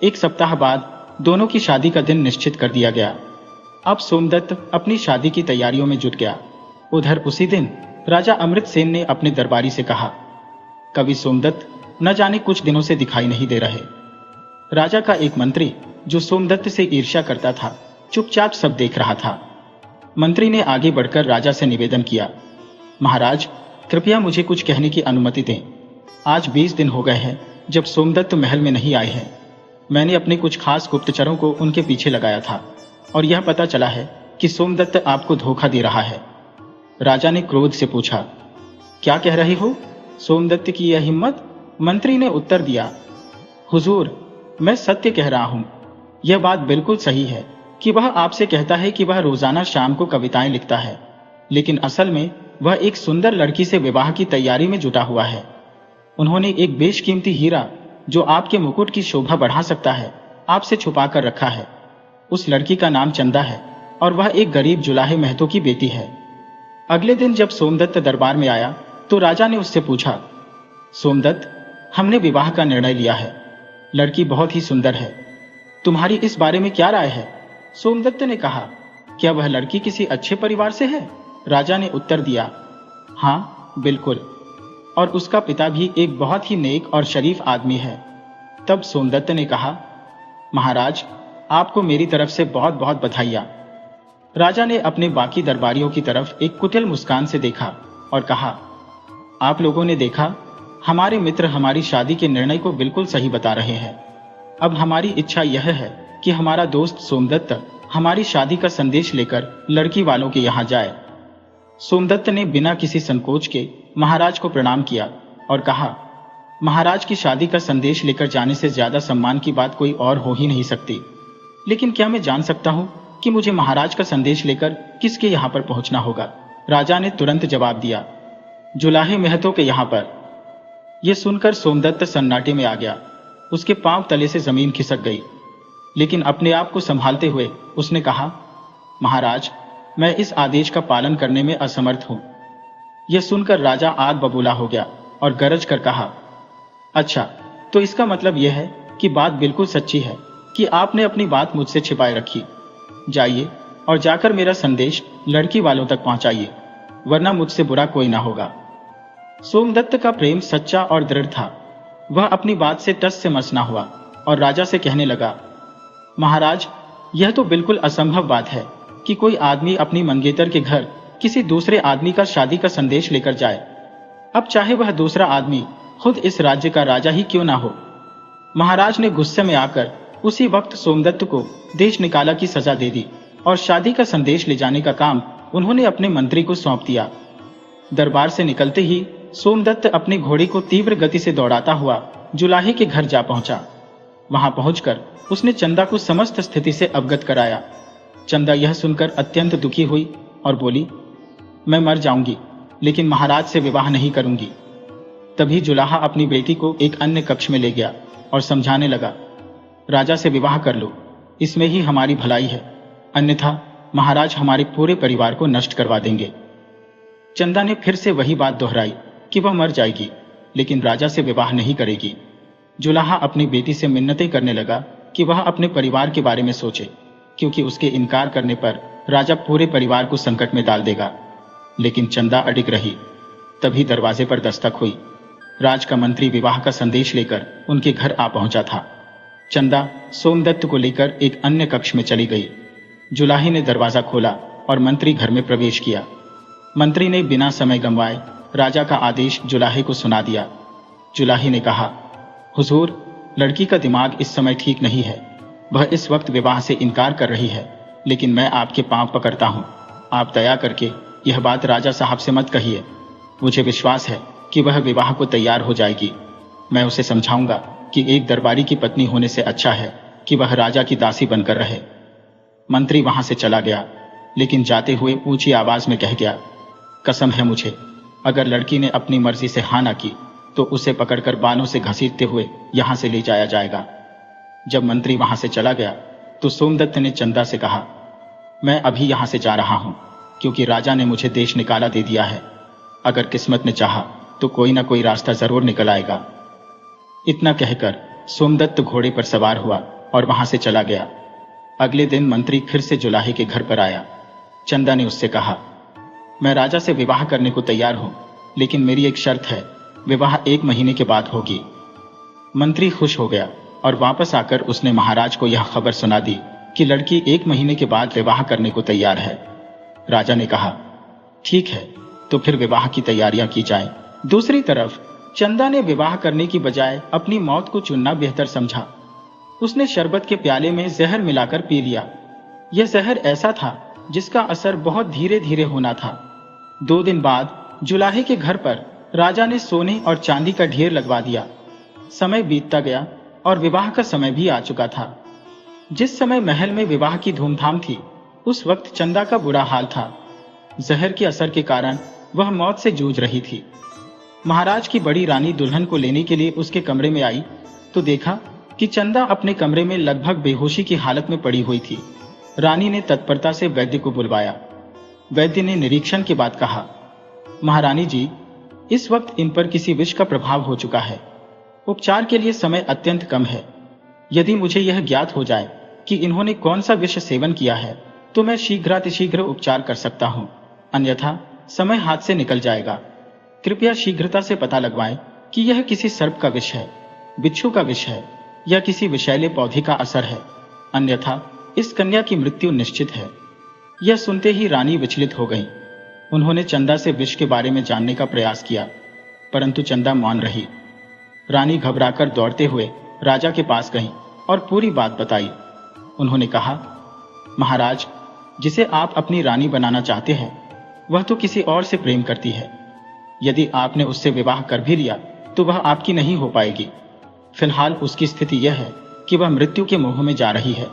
एक सप्ताह बाद दोनों की शादी का दिन निश्चित कर दिया गया। अब सोमदत्त अपनी शादी की तैयारियों में जुट गया। उधर उसी दिन राजा अमृतसेन ने अपने दरबारी से कहा, कवि सोमदत्त न जाने कुछ दिनों से दिखाई नहीं दे रहे। राजा का एक मंत्री जो सोमदत्त से ईर्ष्या करता था, चुपचाप सब देख रहा था। मंत्री ने आगे बढ़कर राजा से निवेदन किया, महाराज, कृपया मुझे कुछ कहने की अनुमति दें। आज 20 दिन हो गए हैं जब सोमदत्त महल में नहीं आए हैं। मैंने अपने कुछ खास गुप्तचरों को उनके पीछे लगाया था और यह पता चला है कि सोमदत्त आपको धोखा दे रहा है। राजा ने क्रोध से पूछा, क्या कह रहे हो? सोमदत्त की यह हिम्मत? मंत्री ने उत्तर दिया, हुजूर, मैं सत्य कह रहा हूं। यह बात बिल्कुल सही है कि वह आपसे कहता है कि वह रोजाना शाम को कविताएं लिखता है, लेकिन असल में वह एक सुंदर लड़की से विवाह की तैयारी में जुटा हुआ है। उन्होंने एक बेशकीमती हीरा जो आपके मुकुट की शोभा बढ़ा सकता है, आपसे छुपा कर रखा है। उस लड़की का नाम चंदा है और वह एक गरीब जुलाहे महतो की बेटी है। अगले दिन जब सोमदत्त दरबार में आया तो राजा ने उससे पूछा, सोमदत्त, हमने विवाह का निर्णय लिया है। लड़की बहुत ही सुंदर है, तुम्हारी इस बारे में क्या राय है? सोमदत्त ने कहा, क्या वह लड़की किसी अच्छे परिवार से है? राजा ने उत्तर दिया, हाँ बिल्कुल, और उसका पिता भी एक बहुत ही नेक और शरीफ आदमी है। तब सोमदत्त ने कहा, महाराज, आपको मेरी तरफ से बहुत बहुत बधाइयां। राजा ने अपने बाकी दरबारियों की तरफ एक कुटिल मुस्कान से देखा और कहा, आप लोगों ने देखा, हमारे मित्र हमारी शादी के निर्णय को बिल्कुल सही बता रहे हैं। अब हमारी इच्छा यह है कि हमारा दोस्त सोमदत्त हमारी शादी का संदेश लेकर लड़की वालों के यहाँ जाए। सोमदत्त ने बिना किसी संकोच के महाराज को प्रणाम किया और कहा, महाराज की शादी का संदेश लेकर जाने से ज्यादा सम्मान की बात कोई और हो ही नहीं सकती। लेकिन क्या मैं जान सकता हूं कि मुझे महाराज का संदेश लेकर किसके यहाँ पर पहुंचना होगा? राजा ने तुरंत जवाब दिया, जुलाहे महतो के यहाँ पर। यह सुनकर सोमदत्त सन्नाटे में आ गया। उसके पांव तले से जमीन खिसक गई, लेकिन अपने आप को संभालते हुए उसने कहा, महाराज, मैं इस आदेश का पालन करने में असमर्थ हूं। यह सुनकर राजा आग बबूला हो गया और गरज कर कहा, अच्छा, तो इसका मतलब यह है कि बात बिल्कुल सच्ची है कि आपने अपनी बात मुझसे छिपाए रखी। जाइए और जाकर मेरा संदेश लड़की वालों तक पहुंचाइए, वरना मुझसे बुरा कोई ना होगा। सोमदत्त का प्रेम सच्चा और दृढ़ था। वह अपनी बात से टस से मस ना हुआ और राजा से कहने लगा, महाराज, यह तो बिल्कुल असंभव बात है कि कोई आदमी अपनी मंगेतर के घर किसी दूसरे आदमी का शादी का संदेश लेकर जाए, अब चाहे वह दूसरा आदमी खुद इस राज्य का राजा ही क्यों ना हो। महाराज ने गुस्से में आकर उसी वक्त सोमदत्त को देश निकाला की सजा दे दी और शादी का संदेश ले जाने का काम उन्होंने अपने मंत्री को सौंप दिया। दरबार से निकलते ही सोमदत्त अपने घोड़े को तीव्र गति से दौड़ाता हुआ जुलाहे के घर जा पहुंचा। वहां पहुंचकर उसने चंदा को समस्त स्थिति से अवगत कराया। चंदा यह सुनकर अत्यंत दुखी हुई और बोली, मैं मर जाऊंगी, लेकिन महाराज से विवाह नहीं करूंगी। तभी जुलाहा अपनी बेटी को एक अन्य कक्ष में ले गया और समझाने लगा, राजा से विवाह कर लो, इसमें ही हमारी भलाई है, अन्यथा महाराज हमारे पूरे परिवार को नष्ट करवा देंगे। चंदा ने फिर से वही बात दोहराई कि वह मर जाएगी, लेकिन राजा से विवाह नहीं करेगी। जुलाहा अपनी बेटी से मिन्नतें करने लगा कि वह अपने परिवार के बारे में सोचे, क्योंकि उसके इनकार करने पर राजा पूरे परिवार को संकट में डाल देगा। लेकिन चंदा अडिग रही। तभी दरवाजे पर दस्तक हुई। राज का मंत्री विवाह का संदेश लेकर उनके घर आ पहुंचा था। चंदा सोमदत्त को लेकर एक अन्य कक्ष में चली गई। जुलाहे ने दरवाजा खोला और मंत्री घर में प्रवेश किया। मंत्री ने बिना समय गंवाए राजा का आदेश जुलाहे को सुना दिया। जुलाहे ने कहा, हुजूर, लड़की का दिमाग इस समय ठीक नहीं है। वह इस वक्त विवाह से इनकार कर रही है, लेकिन मैं आपके पांव पकड़ता हूँ, आप दया करके यह बात राजा साहब से मत कहिए। मुझे विश्वास है कि वह विवाह को तैयार हो जाएगी। मैं उसे समझाऊंगा कि एक दरबारी की पत्नी होने से अच्छा है कि वह राजा की दासी बनकर रहे। मंत्री वहां से चला गया, लेकिन जाते हुए ऊंची आवाज में कह गया, कसम है मुझे, अगर लड़की ने अपनी मर्जी से हाँ ना की तो उसे पकड़कर बालों से घसीटते हुए यहां से ले जाया जाएगा। जब मंत्री वहां से चला गया तो सोमदत्त ने चंदा से कहा, मैं अभी यहां से जा रहा हूं, क्योंकि राजा ने मुझे देश निकाला दे दिया है। अगर किस्मत ने चाहा तो कोई ना कोई रास्ता जरूर निकल आएगा। इतना कहकर सोमदत्त घोड़े पर सवार हुआ और वहां से चला गया। अगले दिन मंत्री फिर से जुलाहे के घर पर आया। चंदा ने उससे कहा, मैं राजा से विवाह करने को तैयार हूं, लेकिन मेरी एक शर्त है, विवाह 1 महीने के बाद होगी। मंत्री खुश हो गया और वापस आकर उसने महाराज को यह खबर सुना दी कि लड़की 1 महीने के बाद विवाह करने को तैयार है। राजा ने कहा, ठीक है, तो फिर विवाह की तैयारियां की जाएं। दूसरी तरफ चंदा ने विवाह करने की बजाय अपनी मौत को चुनना बेहतर समझा। उसने शरबत के प्याले में जहर मिलाकर पी लिया। यह जहर ऐसा था जिसका असर बहुत धीरे धीरे होना था। 2 दिन बाद जुलाहे के घर पर राजा ने सोने और चांदी का ढेर लगवा दिया। समय बीतता गया और विवाह का समय भी आ चुका था। जिस समय महल में विवाह की धूमधाम थी, उस वक्त चंदा का बुरा हाल था। जहर के असर के कारण वह मौत से जूझ रही थी। महाराज की बड़ी रानी दुल्हन को लेने के लिए उसके कमरे में आई तो देखा कि चंदा अपने कमरे में लगभग बेहोशी की हालत में पड़ी हुई थी। रानी ने तत्परता से वैद्य को बुलवाया। वैद्य ने निरीक्षण के बाद कहा, महारानी जी, इस वक्त इन पर किसी विष का प्रभाव हो चुका है। उपचार के लिए समय अत्यंत कम है। यदि मुझे यह ज्ञात हो जाए कि इन्होंने कौन सा विष सेवन किया है तो मैं शीघ्रातिशीघ्र उपचार कर सकता हूं, अन्यथा समय हाथ से निकल जाएगा। कृपया शीघ्रता से पता लगवाएं कि यह किसी सर्प का विष है, बिच्छू का विष है या किसी विषैले पौधे का असर है, अन्यथा इस कन्या की मृत्यु निश्चित है। यह सुनते ही रानी विचलित हो गई। उन्होंने चंदा से विष के बारे में जानने का प्रयास किया, परंतु चंदा मौन रही। रानी घबराकर दौड़ते हुए राजा के पास गईं और पूरी बात बताई। उन्होंने कहा, महाराज, जिसे आप अपनी रानी बनाना चाहते हैं वह तो किसी और से प्रेम करती है। यदि आपने उससे विवाह कर भी लिया तो वह आपकी नहीं हो पाएगी। फिलहाल उसकी स्थिति यह है कि वह मृत्यु के मुंह में जा रही है।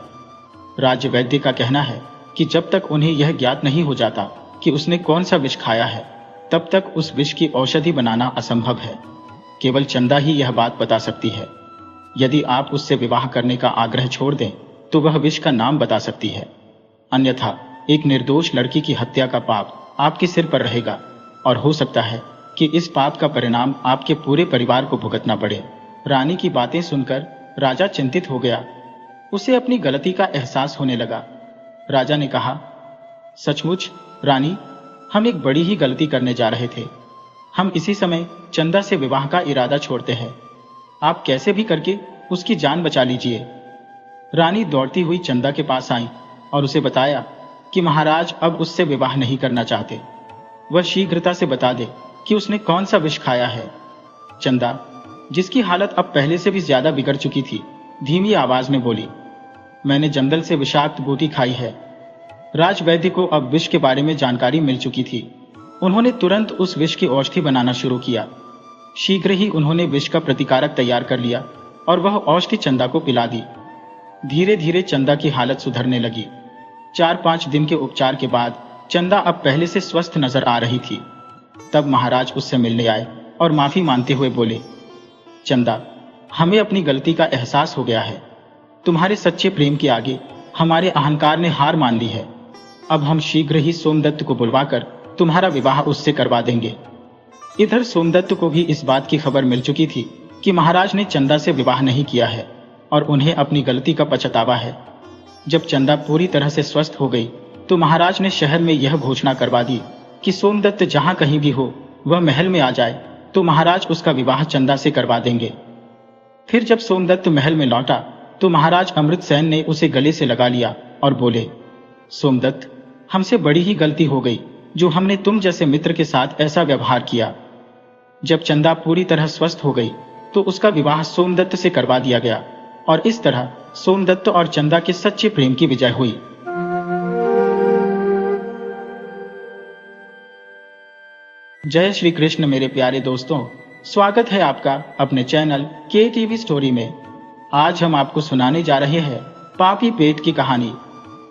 राज्य वैद्य का कहना है कि जब तक उन्हें यह ज्ञात नहीं हो जाता कि उसने कौन सा विष खाया है, तब तक उस विष की औषधि बनाना असंभव है। केवल चंदा ही यह बात बता सकती है। यदि आप उससे विवाह करने का आग्रह छोड़ दें तो वह विष का नाम बता सकती है, अन्यथा एक निर्दोष लड़की की हत्या का पाप आपके सिर पर रहेगा और हो सकता है कि इस पाप का परिणाम आपके पूरे परिवार को भुगतना पड़े। रानी की बातें सुनकर राजा चिंतित हो गया। उसे अपनी गलती का एहसास होने लगा। राजा ने कहा, सचमुच रानी, हम एक बड़ी ही गलती करने जा रहे थे। हम इसी समय चंदा से विवाह का इरादा छोड़ते हैं। आप कैसे भी करके उसकी जान बचा लीजिए। रानी दौड़ती हुई चंदा के पास आई और उसे बताया कि महाराज अब उससे विवाह नहीं करना चाहते। वह शीघ्रता से बता दे कि उसने कौन सा विष खाया है। चंदा, जिसकी हालत अब पहले से भी ज्यादा बिगड़ चुकी थी, धीमी आवाज में बोली, मैंने जंगल से विषाक्त बूटी खाई है। राजवैद्य को अब विष के बारे में जानकारी मिल चुकी थी। उन्होंने तुरंत उस विष की औषधि बनाना शुरू किया। शीघ्र ही उन्होंने विष का प्रतिकारक तैयार कर लिया और वह औषधि चंदा को पिला दी। धीरे धीरे चंदा की हालत सुधरने लगी। 4-5 दिन के उपचार के बाद चंदा अब पहले से स्वस्थ नजर आ रही थी। तब महाराज उससे मिलने आए और माफी मांगते हुए बोले, चंदा, हमें अपनी गलती का एहसास हो गया है। तुम्हारे सच्चे प्रेम के आगे हमारे अहंकार ने हार मान ली है। अब हम शीघ्र ही सोमदत्त को बुलवाकर तुम्हारा विवाह उससे करवा देंगे। इधर सोमदत्त को भी इस बात की खबर मिल चुकी थी कि महाराज ने चंदा से विवाह नहीं किया है और उन्हें अपनी गलती का पछतावा है। जब चंदा पूरी तरह से स्वस्थ हो गई तो महाराज ने शहर में यह घोषणा करवा दी कि सोमदत्त जहां कहीं भी हो वह महल में आ जाए तो महाराज उसका विवाह चंदा से करवा देंगे। फिर जब सोमदत्त महल में लौटा तो महाराज अमृतसेन ने उसे गले से लगा लिया और बोले, सोमदत्त, हमसे बड़ी ही गलती हो गई जो हमने तुम जैसे मित्र के साथ ऐसा व्यवहार किया। जब चंदा पूरी तरह स्वस्थ हो गई तो उसका विवाह सोमदत्त से करवा दिया गया और इस तरह सोमदत्त और चंदा के सच्चे प्रेम की विजय हुई। जय श्री कृष्ण मेरे प्यारे दोस्तों, स्वागत है आपका अपने चैनल के टीवी स्टोरी में। आज हम आपको सुनाने जा रहे हैं पापी पेट की कहानी।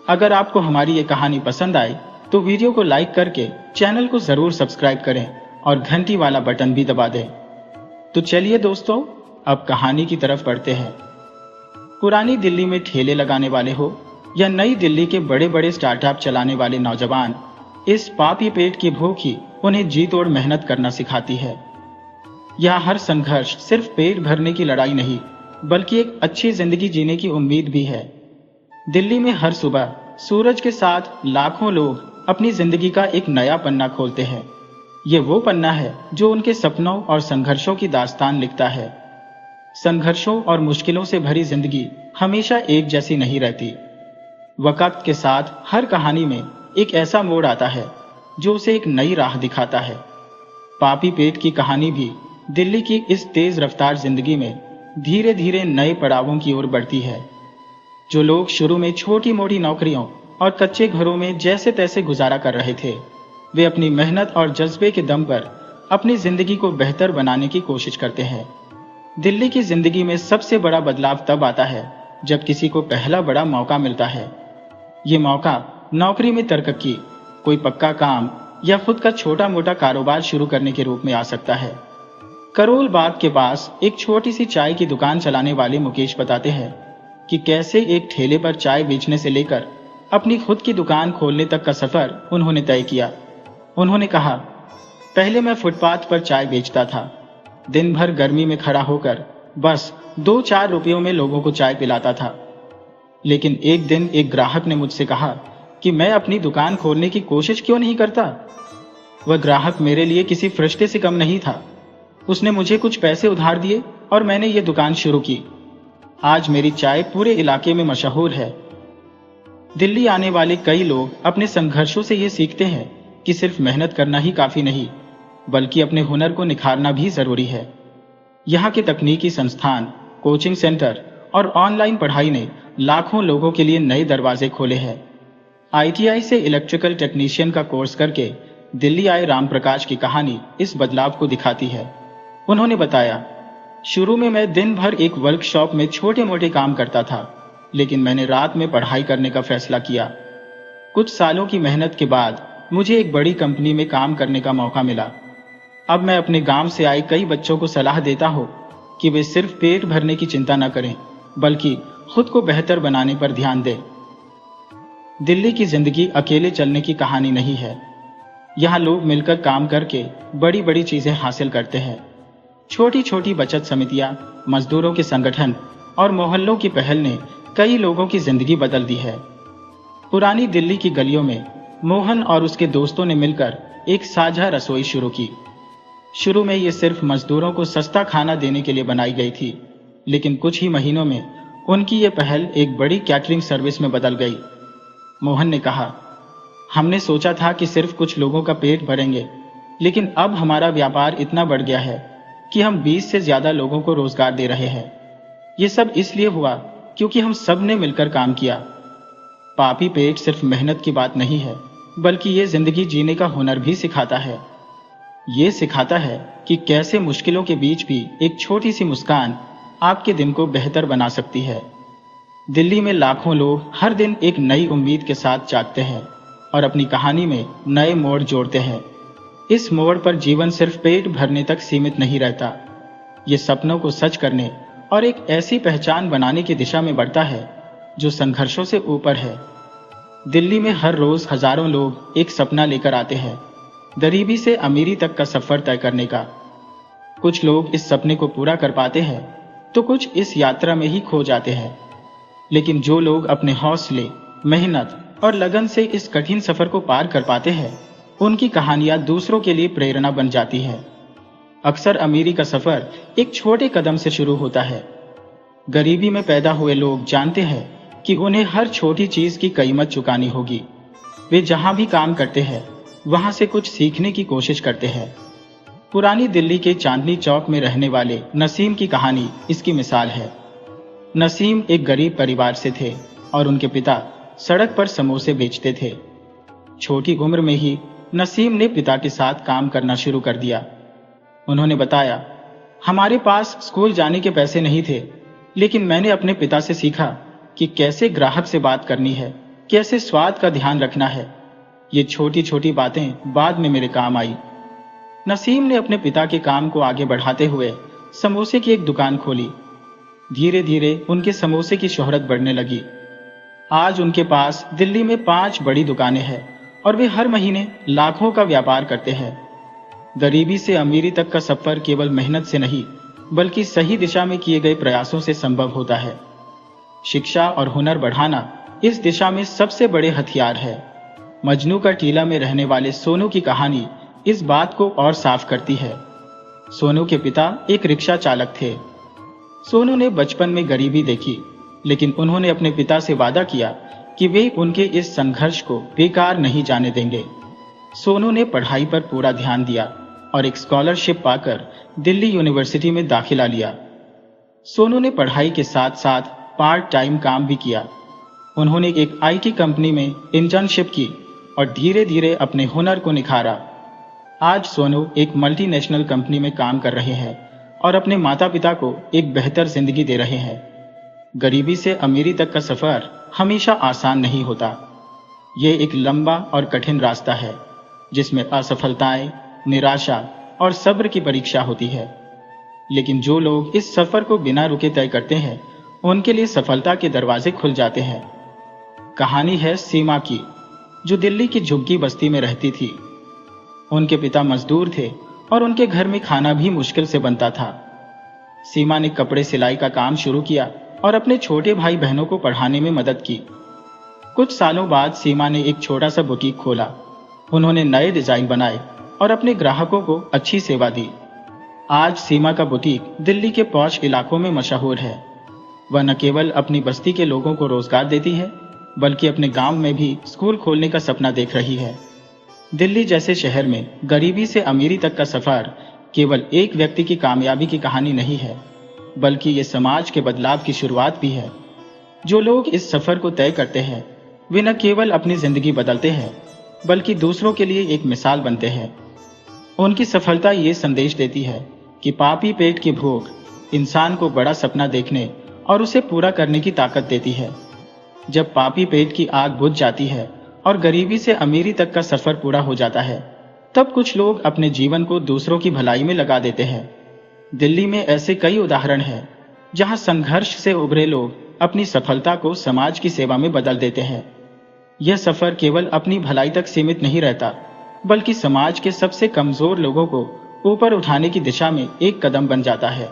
अगर आपको हमारी ये कहानी पसंद आए तो वीडियो को लाइक करके चैनल को जरूर सब्सक्राइब करें और घंटी वाला बटन भी दबा दें। तो चलिए दोस्तों, अब कहानी की तरफ बढ़ते हैं। पुरानी दिल्ली में ठेले लगाने वाले हो या नई दिल्ली के बड़े बड़े स्टार्टअप चलाने वाले नौजवान, इस पापी पेट की भूख ही उन्हें जी तोड़ मेहनत करना सिखाती है। यह हर संघर्ष सिर्फ पेट भरने की लड़ाई नहीं, बल्कि एक अच्छी जिंदगी जीने की उम्मीद भी है। दिल्ली में हर सुबह सूरज के साथ लाखों लोग अपनी जिंदगी का एक नया पन्ना खोलते हैं। ये वो पन्ना है जो उनके सपनों और संघर्षों की दास्तान लिखता है। संघर्षों और मुश्किलों से भरी जिंदगी हमेशा एक जैसी नहीं रहती। वक्त के साथ हर कहानी में एक ऐसा मोड़ आता है जो उसे एक नई राह दिखाता है। पापी पेट की कहानी भी दिल्ली की इस तेज रफ्तार जिंदगी में धीरे धीरे नए पड़ावों की ओर बढ़ती है। जो लोग शुरू में छोटी मोटी नौकरियों और कच्चे घरों में जैसे तैसे गुजारा कर रहे थे, वे अपनी मेहनत और जज्बे के दम पर अपनी जिंदगी को बेहतर बनाने की कोशिश करते हैं। दिल्ली की जिंदगी में सबसे बड़ा बदलाव तब आता है जब किसी को पहला बड़ा मौका मिलता है। ये मौका नौकरी में तरक्की, कोई पक्का काम या खुद का छोटा मोटा कारोबार शुरू करने के रूप में आ सकता है। करोल बाग के पास एक छोटी सी चाय की दुकान चलाने वाले मुकेश बताते हैं कि कैसे एक ठेले पर चाय बेचने से लेकर अपनी खुद की दुकान खोलने तक का सफर उन्होंने तय किया। उन्होंने कहा, पहले मैं फुटपाथ पर चाय बेचता था। दिन भर गर्मी में खड़ा होकर बस 2-4 रुपयों में लोगों को चाय पिलाता था। लेकिन एक दिन एक ग्राहक ने मुझसे कहा कि मैं अपनी दुकान खोलने की कोशिश क्यों नहीं करता। वह ग्राहक मेरे लिए किसी फरिश्ते से कम नहीं था। उसने मुझे कुछ पैसे उधार दिए और मैंने ये दुकान शुरू की। आज मेरी चाय पूरे इलाके में मशहूर है। दिल्ली आने वाले कई लोग अपने संघर्षों से ये सीखते हैं कि सिर्फ मेहनत करना ही काफी नहीं, बल्कि अपने हुनर को निखारना भी जरूरी है। यहाँ के तकनीकी संस्थान, कोचिंग सेंटर और ऑनलाइन पढ़ाई ने लाखों लोगों के लिए नए दरवाजे खोले हैं। ITI से इलेक्ट्रिकल टेक्नीशियन का कोर्स करके दिल्ली आए राम प्रकाश की कहानी इस बदलाव को दिखाती है। उन्होंने बताया, शुरू में मैं दिन भर एक वर्कशॉप में छोटे मोटे काम करता था, लेकिन मैंने रात में पढ़ाई करने का फैसला किया। कुछ सालों की मेहनत के बाद मुझे एक बड़ी कंपनी में काम करने का मौका मिला। अब मैं अपने गांव से आए कई बच्चों को सलाह देता हूं कि वे सिर्फ पेट भरने की चिंता न करें, बल्कि खुद को बेहतर बनाने पर ध्यान दें। दिल्ली की जिंदगी अकेले चलने की कहानी नहीं है। यहाँ लोग मिलकर काम करके बड़ी बड़ी चीजें हासिल करते हैं। छोटी छोटी बचत समितियां, मजदूरों के संगठन और मोहल्लों की पहल ने कई लोगों की जिंदगी बदल दी है। पुरानी दिल्ली की गलियों में मोहन और उसके दोस्तों ने मिलकर एक साझा रसोई शुरू की। शुरू में ये सिर्फ मजदूरों को सस्ता खाना देने के लिए बनाई गई थी, लेकिन कुछ ही महीनों में उनकी ये पहल एक बड़ी कैटरिंग सर्विस में बदल गई। मोहन ने कहा, हमने सोचा था कि सिर्फ कुछ लोगों का पेट भरेंगे, लेकिन अब हमारा व्यापार इतना बढ़ गया है कि हम 20 से ज्यादा लोगों को रोजगार दे रहे हैं। ये सब इसलिए हुआ क्योंकि हम सब ने मिलकर काम किया। पापी पेट सिर्फ मेहनत की बात नहीं है, बल्कि ये जिंदगी जीने का हुनर भी सिखाता है। ये सिखाता है कि कैसे मुश्किलों के बीच भी एक छोटी सी मुस्कान आपके दिन को बेहतर बना सकती है। दिल्ली में लाखों लोग हर दिन एक नई उम्मीद के साथ जागते हैं और अपनी कहानी में नए मोड़ जोड़ते हैं। इस मोड़ पर जीवन सिर्फ पेट भरने तक सीमित नहीं रहता। ये सपनों को सच करने और एक ऐसी पहचान बनाने की दिशा में बढ़ता है जो संघर्षों से ऊपर है। दिल्ली में हर रोज हजारों लोग एक सपना लेकर आते हैं, गरीबी से अमीरी तक का सफर तय करने का। कुछ लोग इस सपने को पूरा कर पाते हैं तो कुछ इस यात्रा में ही खो जाते हैं। लेकिन जो लोग अपने हौसले, मेहनत और लगन से इस कठिन सफर को पार कर पाते हैं, उनकी कहानियां दूसरों के लिए प्रेरणा बन जाती है। अक्सर अमीरी का सफर एक छोटे कदम से शुरू होता है। गरीबी में पैदा हुए लोग जानते हैं कि उन्हें हर छोटी चीज की कीमत चुकानी होगी। वे जहां भी काम करते हैं, वहां से कुछ सीखने की कोशिश करते हैं। पुरानी दिल्ली के चांदनी चौक में रहने वाले नसीम की कहानी इसकी मिसाल है। नसीम एक गरीब परिवार से थे और उनके पिता सड़क पर समोसे बेचते थे। छोटी उम्र में ही नसीम ने पिता के साथ काम करना शुरू कर दिया। उन्होंने बताया, हमारे पास स्कूल जाने के पैसे नहीं थे, लेकिन मैंने अपने पिता से सीखा कि कैसे ग्राहक से बात करनी है, कैसे स्वाद का ध्यान रखना है। ये छोटी छोटी बातें बाद में मेरे काम आई। नसीम ने अपने पिता के काम को आगे बढ़ाते हुए समोसे की एक दुकान खोली। धीरे धीरे उनके समोसे की शोहरत बढ़ने लगी। आज उनके पास दिल्ली में 5 बड़ी दुकानें हैं और वे हर महीने लाखों का व्यापार करते हैं। गरीबी से अमीरी तक का सफर केवल मेहनत से नहीं, बल्कि सही दिशा में किए गए प्रयासों से संभव होता है। शिक्षा और हुनर बढ़ाना इस दिशा में सबसे बड़े हथियार है। मजनू का टीला में रहने वाले सोनू की कहानी इस बात को और साफ करती है। सोनू के पिता एक रिक्शा चालक थे। सोनू ने बचपन में गरीबी देखी, लेकिन उन्होंने अपने पिता से वादा किया कि वे उनके इस संघर्ष को बेकार नहीं जाने देंगे। सोनू ने पढ़ाई पर पूरा ध्यान दिया और एक स्कॉलरशिप पाकर दिल्ली यूनिवर्सिटी में दाखिला लिया। सोनू ने पढ़ाई के साथ साथ पार्ट टाइम काम भी किया। उन्होंने एक आईटी कंपनी में इंटर्नशिप की और धीरे धीरे अपने हुनर को निखारा। आज सोनू एक मल्टीनेशनल कंपनी में काम कर रहे हैं और अपने माता पिता को एक बेहतर जिंदगी दे रहे हैं। गरीबी से अमीरी तक का सफर हमेशा आसान नहीं होता। ये एक लंबा और कठिन रास्ता है, जिसमें असफलताएं, निराशा और सब्र की परीक्षा होती है। लेकिन जो लोग इस सफर को बिना रुके तय करते हैं, उनके लिए सफलता के दरवाजे खुल जाते हैं। कहानी है सीमा की, जो दिल्ली की झुग्गी बस्ती में रहती थी। उनके पिता मजदूर थे और उनके घर में खाना भी मुश्किल से बनता था। सीमा ने कपड़े सिलाई का काम शुरू किया और अपने छोटे भाई बहनों को पढ़ाने में मदद की। कुछ सालों बाद सीमा ने एक छोटा सा बुटीक खोला। उन्होंने नए डिजाइन बनाए और अपने ग्राहकों को अच्छी सेवा दी। आज सीमा का बुटीक दिल्ली के पॉश इलाकों में मशहूर है। वह न केवल अपनी बस्ती के लोगों को रोजगार देती है, बल्कि अपने गांव में भी स्कूल खोलने का सपना देख रही है। दिल्ली जैसे शहर में गरीबी से अमीरी तक का सफर केवल एक व्यक्ति की कामयाबी की कहानी नहीं है, बल्कि ये समाज के बदलाव की शुरुआत भी है। जो लोग इस सफर को तय करते हैं, वे न केवल अपनी जिंदगी बदलते हैं, बल्कि दूसरों के लिए एक मिसाल बनते हैं। उनकी सफलता ये संदेश देती है कि पापी पेट की भूख इंसान को बड़ा सपना देखने और उसे पूरा करने की ताकत देती है। जब पापी पेट की आग बुझ जाती है और गरीबी से अमीरी तक का सफर पूरा हो जाता है, तब कुछ लोग अपने जीवन को दूसरों की भलाई में लगा देते हैं। दिल्ली में ऐसे कई उदाहरण हैं जहां संघर्ष से उभरे लोग अपनी सफलता को समाज की सेवा में बदल देते हैं। यह सफर केवल अपनी भलाई तक सीमित नहीं रहता, बल्कि समाज के सबसे कमजोर लोगों को ऊपर उठाने की दिशा में एक कदम बन जाता है।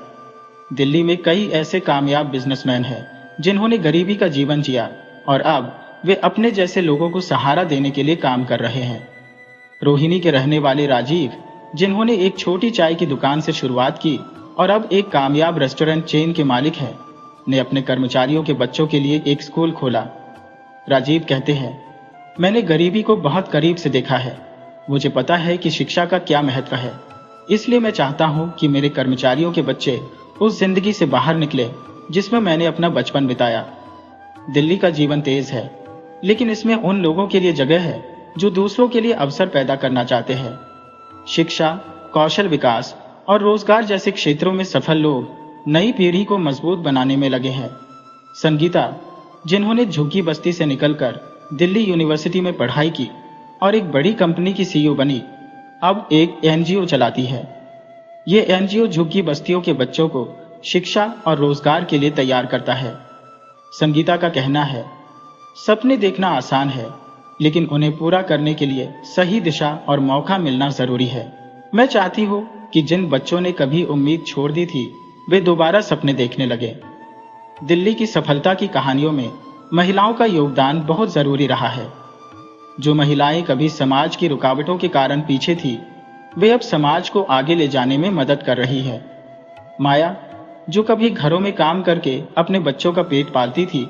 दिल्ली में कई ऐसे कामयाब बिजनेसमैन हैं जिन्होंने गरीबी का जीवन जिया और अब वे अपने जैसे लोगों को सहारा देने के लिए काम कर रहे हैं। रोहिणी के रहने वाले राजीव, जिन्होंने एक छोटी चाय की दुकान से शुरुआत की और अब एक कामयाब रेस्टोरेंट चेन के मालिक हैं, ने अपने कर्मचारियों के बच्चों के लिए एक स्कूल खोला। राजीव कहते हैं, मैंने गरीबी को बहुत करीब से देखा है। मुझे पता है कि शिक्षा का क्या महत्व है। इसलिए मैं चाहता हूं कि मेरे कर्मचारियों के बच्चे उस जिंदगी से बाहर निकले जिसमें मैंने अपना बचपन बिताया। दिल्ली का जीवन तेज है, लेकिन इसमें उन लोगों के लिए जगह है जो दूसरों के लिए अवसर पैदा करना चाहते हैं। शिक्षा, कौशल विकास और रोजगार जैसे क्षेत्रों में सफल लोग नई पीढ़ी को मजबूत बनाने में लगे हैं। संगीता, जिन्होंने झुग्गी बस्ती से निकलकर दिल्ली यूनिवर्सिटी में पढ़ाई की और एक बड़ी कंपनी की सीईओ बनी, अब एक एनजीओ चलाती है। ये एनजीओ झुग्गी बस्तियों के बच्चों को शिक्षा और रोजगार के लिए तैयार करता है। संगीता का कहना है, सपने देखना आसान है, लेकिन उन्हें पूरा करने के लिए सही दिशा और मौका मिलना जरूरी है। मैं चाहती हूँ कि जिन बच्चों ने कभी उम्मीद छोड़ दी थी, वे दोबारा सपने देखने लगे। दिल्ली की सफलता की कहानियों में महिलाओं का योगदान बहुत जरूरी रहा है। जो महिलाएं कभी समाज की रुकावटों के कारण पीछे थी, वे अब समाज को आगे ले जाने में मदद कर रही है। माया, जो कभी घरों में काम करके अपने बच्चों का पेट पालती थी,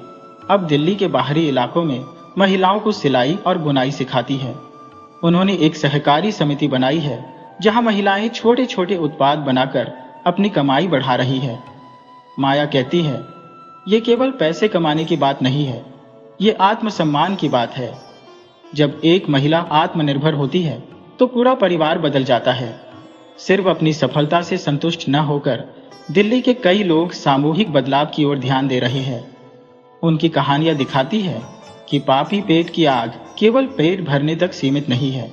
अब दिल्ली के बाहरी इलाकों में महिलाओं को सिलाई और बुनाई सिखाती है। उन्होंने एक सहकारी समिति बनाई है जहां महिलाएं छोटे छोटे उत्पाद बनाकर अपनी कमाई बढ़ा रही है। माया कहती है, ये केवल पैसे कमाने की बात नहीं है, ये आत्मसम्मान की बात है। जब एक महिला आत्मनिर्भर होती है तो पूरा परिवार बदल जाता है। सिर्फ अपनी सफलता से संतुष्ट न होकर दिल्ली के कई लोग सामूहिक बदलाव की ओर ध्यान दे रहे हैं। उनकी कहानियां दिखाती है कि पापी पेट की आग केवल पेट भरने तक सीमित नहीं है,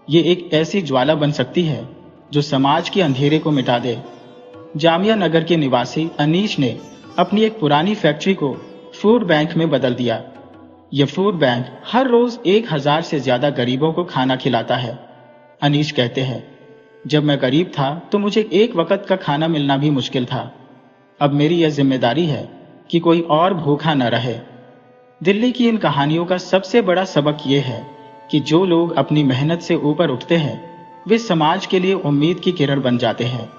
ये एक ऐसी ज्वाला बन सकती है जो समाज के अंधेरे को मिटा दे। जामिया नगर के निवासी अनीश ने अपनी एक पुरानी फैक्ट्री को फूड बैंक में बदल दिया। यह फूड बैंक हर रोज 1000 से ज्यादा गरीबों को खाना खिलाता है। अनीश कहते हैं, जब मैं गरीब था तो मुझे एक वक्त का खाना मिलना भी मुश्किल था। अब मेरी यह जिम्मेदारी है कि कोई और भूखा न रहे। दिल्ली की इन कहानियों का सबसे बड़ा सबक यह है कि जो लोग अपनी मेहनत से ऊपर उठते हैं वे समाज के लिए उम्मीद की किरण बन जाते हैं।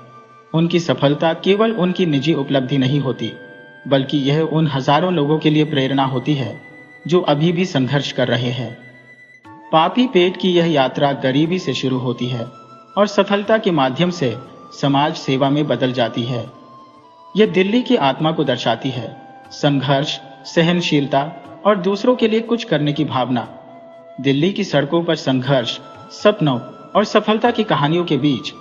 उनकी सफलता केवल उनकी निजी उपलब्धि नहीं होती, बल्कि यह उन हजारों लोगों के लिए प्रेरणा होती है जो अभी भी संघर्ष कर रहे हैं। पापी पेट की यह यात्रा गरीबी से शुरू होती है और सफलता के माध्यम से समाज सेवा में बदल जाती है। यह दिल्ली की आत्मा को दर्शाती है, संघर्ष, सहनशीलता और दूसरों के लिए कुछ करने की भावना। दिल्ली की सड़कों पर संघर्ष, सपनों और सफलता की कहानियों के बीच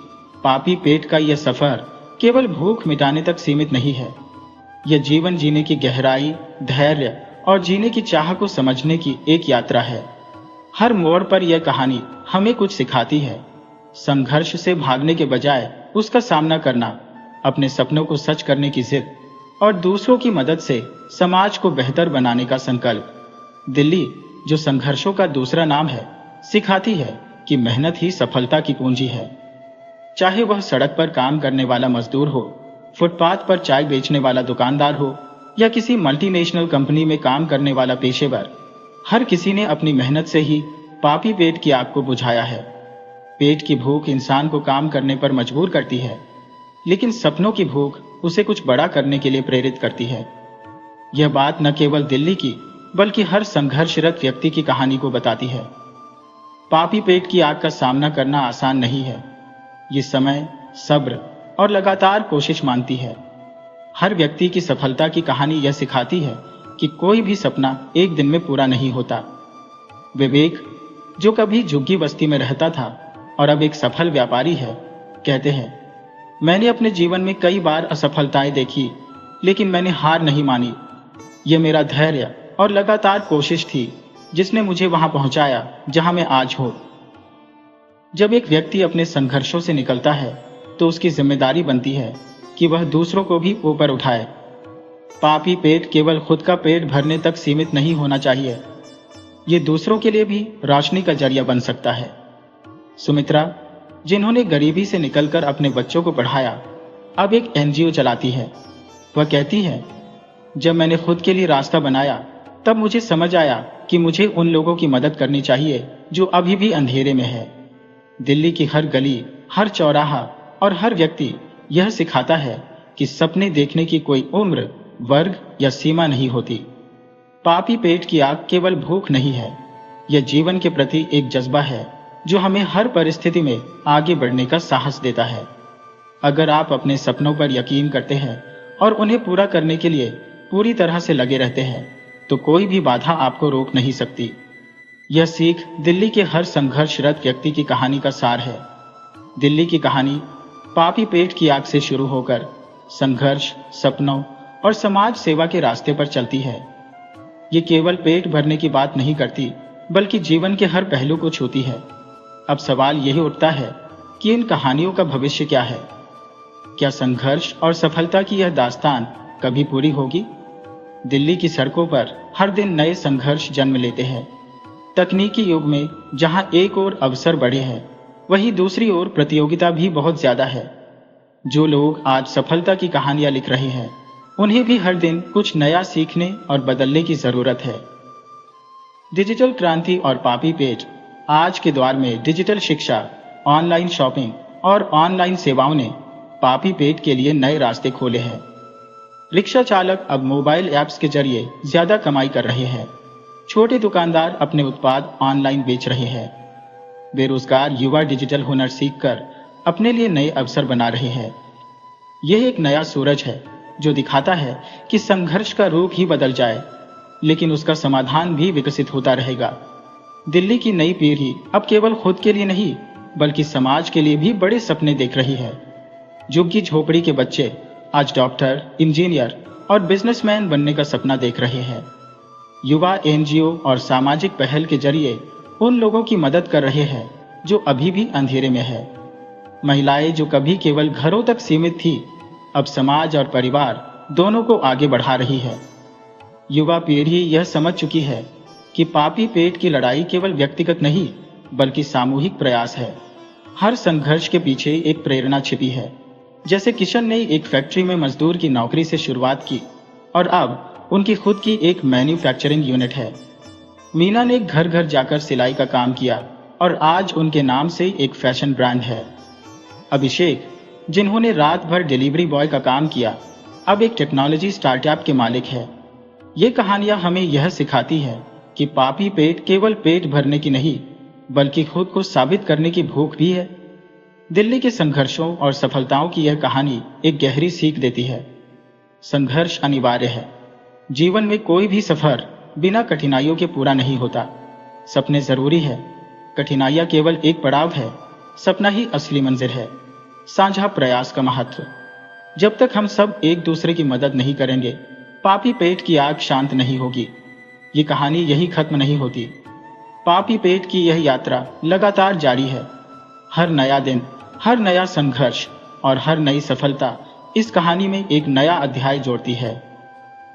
पापी पेट का यह सफर केवल भूख मिटाने तक सीमित नहीं है। यह जीवन जीने की गहराई, धैर्य और जीने की चाह को समझने की एक यात्रा है। हर मोड़ पर यह कहानी हमें कुछ सिखाती है। संघर्ष से भागने के बजाय उसका सामना करना, अपने सपनों को सच करने की जिद और दूसरों की मदद से समाज को बेहतर बनाने का संकल्प। दिल्ली, जो संघर्षों का दूसरा नाम है, सिखाती है कि मेहनत ही सफलता की पूंजी है। चाहे वह सड़क पर काम करने वाला मजदूर हो, फुटपाथ पर चाय बेचने वाला दुकानदार हो या किसी मल्टीनेशनल कंपनी में काम करने वाला पेशेवर, हर किसी ने अपनी मेहनत से ही पापी पेट की आग को बुझाया है। पेट की भूख इंसान को काम करने पर मजबूर करती है, लेकिन सपनों की भूख उसे कुछ बड़ा करने के लिए प्रेरित करती है। यह बात न केवल दिल्ली की बल्कि हर संघर्षरत व्यक्ति की कहानी को बताती है। पापी पेट की आग का सामना करना आसान नहीं है। ये समय, सब्र और लगातार कोशिश मांगती है। हर व्यक्ति की सफलता की कहानी यह सिखाती है कि कोई भी सपना एक दिन में पूरा नहीं होता। विवेक, जो कभी झुग्गी बस्ती में रहता था और अब एक सफल व्यापारी है, कहते हैं, मैंने अपने जीवन में कई बार असफलताएं देखी, लेकिन मैंने हार नहीं मानी। यह मेरा धैर्य और लगातार कोशिश थी जिसने मुझे वहां पहुंचाया जहां मैं आज हूं। जब एक व्यक्ति अपने संघर्षों से निकलता है तो उसकी जिम्मेदारी बनती है कि वह दूसरों को भी ऊपर उठाए। पापी पेट केवल खुद का पेट भरने तक सीमित नहीं होना चाहिए, ये दूसरों के लिए भी रोशनी का जरिया बन सकता है। सुमित्रा, जिन्होंने गरीबी से निकलकर अपने बच्चों को पढ़ाया, अब एक एनजीओ चलाती है। वह कहती है, जब मैंने खुद के लिए रास्ता बनाया तब मुझे समझ आया कि मुझे उन लोगों की मदद करनी चाहिए जो अभी भी अंधेरे में है। दिल्ली की हर गली, हर चौराहा और हर व्यक्ति यह सिखाता है कि सपने देखने की कोई उम्र, वर्ग या सीमा नहीं होती। पापी पेट की आग केवल भूख नहीं है, यह जीवन के प्रति एक जज्बा है जो हमें हर परिस्थिति में आगे बढ़ने का साहस देता है। अगर आप अपने सपनों पर यकीन करते हैं और उन्हें पूरा करने के लिए पूरी तरह से लगे रहते हैं, तो कोई भी बाधा आपको रोक नहीं सकती। यह सीख दिल्ली के हर संघर्षरत व्यक्ति की कहानी का सार है। दिल्ली की कहानी पापी पेट की आग से शुरू होकर संघर्ष, सपनों और समाज सेवा के रास्ते पर चलती है। ये केवल पेट भरने की बात नहीं करती, बल्कि जीवन के हर पहलू को छूती है। अब सवाल यही उठता है कि इन कहानियों का भविष्य क्या है? क्या संघर्ष और सफलता की यह दास्तान कभी पूरी होगी? दिल्ली की सड़कों पर हर दिन नए संघर्ष जन्म लेते हैं। तकनीकी युग में जहां एक ओर अवसर बढ़े हैं, वहीं दूसरी ओर प्रतियोगिता भी बहुत ज्यादा है। जो लोग आज सफलता की कहानियां लिख रहे हैं, उन्हें भी हर दिन कुछ नया सीखने और बदलने की जरूरत है। डिजिटल क्रांति और पापी पेट। आज के दौर में डिजिटल शिक्षा, ऑनलाइन शॉपिंग और ऑनलाइन सेवाओं ने पापी पेट के लिए नए रास्ते खोले हैं। रिक्शा चालक अब मोबाइल ऐप्स के जरिए ज्यादा कमाई कर रहे हैं। छोटे दुकानदार अपने उत्पाद ऑनलाइन बेच रहे हैं। बेरोजगार युवा डिजिटल हुनर सीखकर अपने लिए नए अवसर बना रही है। यह एक नया सूरज है जो दिखाता है कि संघर्ष का रूप ही बदल जाए, लेकिन उसका समाधान भी विकसित होता रहेगा। दिल्ली की नई पीढ़ी अब केवल खुद के लिए नहीं बल्कि समाज के लिए भी बड़े सपने देख रही है। झुग्गी झोपड़ी के बच्चे आज डॉक्टर, इंजीनियर और बिजनेसमैन बनने का सपना देख रहे हैं। युवा एनजीओ और सामाजिक पहल के जरिए उन लोगों की मदद कर रहे हैं जो अभी भी अंधेरे में है। महिलाएं जो कभी केवल घरों तक सीमित थी, अब समाज और परिवार दोनों को आगे बढ़ा रही है। युवा पीढ़ी यह समझ चुकी है कि पापी पेट की लड़ाई केवल व्यक्तिगत नहीं बल्कि सामूहिक प्रयास है। हर संघर्ष के पीछे एक प्रेरणा छिपी है। जैसे किशन ने एक फैक्ट्री में मजदूर की नौकरी से शुरुआत की और अब उनकी खुद की एक मैन्युफैक्चरिंग यूनिट है। मीना ने घर घर जाकर सिलाई का काम किया और आज उनके नाम से एक फैशन ब्रांड है। अभिषेक, जिन्होंने रात भर डिलीवरी बॉय का काम किया, अब एक टेक्नोलॉजी स्टार्टअप के मालिक है। ये कहानियां हमें यह सिखाती है कि पापी पेट केवल पेट भरने की नहीं बल्कि खुद को साबित करने की भूख भी है। दिल्ली के संघर्षों और सफलताओं की यह कहानी एक गहरी सीख देती है। संघर्ष अनिवार्य है। जीवन में कोई भी सफर बिना कठिनाइयों के पूरा नहीं होता। सपने जरूरी है, कठिनाइयां केवल एक पड़ाव है, सपना ही असली मंजिल है। साझा प्रयास का महत्व। जब तक हम सब एक दूसरे की मदद नहीं करेंगे, पापी पेट की आग शांत नहीं होगी। ये कहानी यही खत्म नहीं होती। पापी पेट की यह यात्रा लगातार जारी है। हर नया दिन, हर नया संघर्ष और हर नई सफलता इस कहानी में एक नया अध्याय जोड़ती है।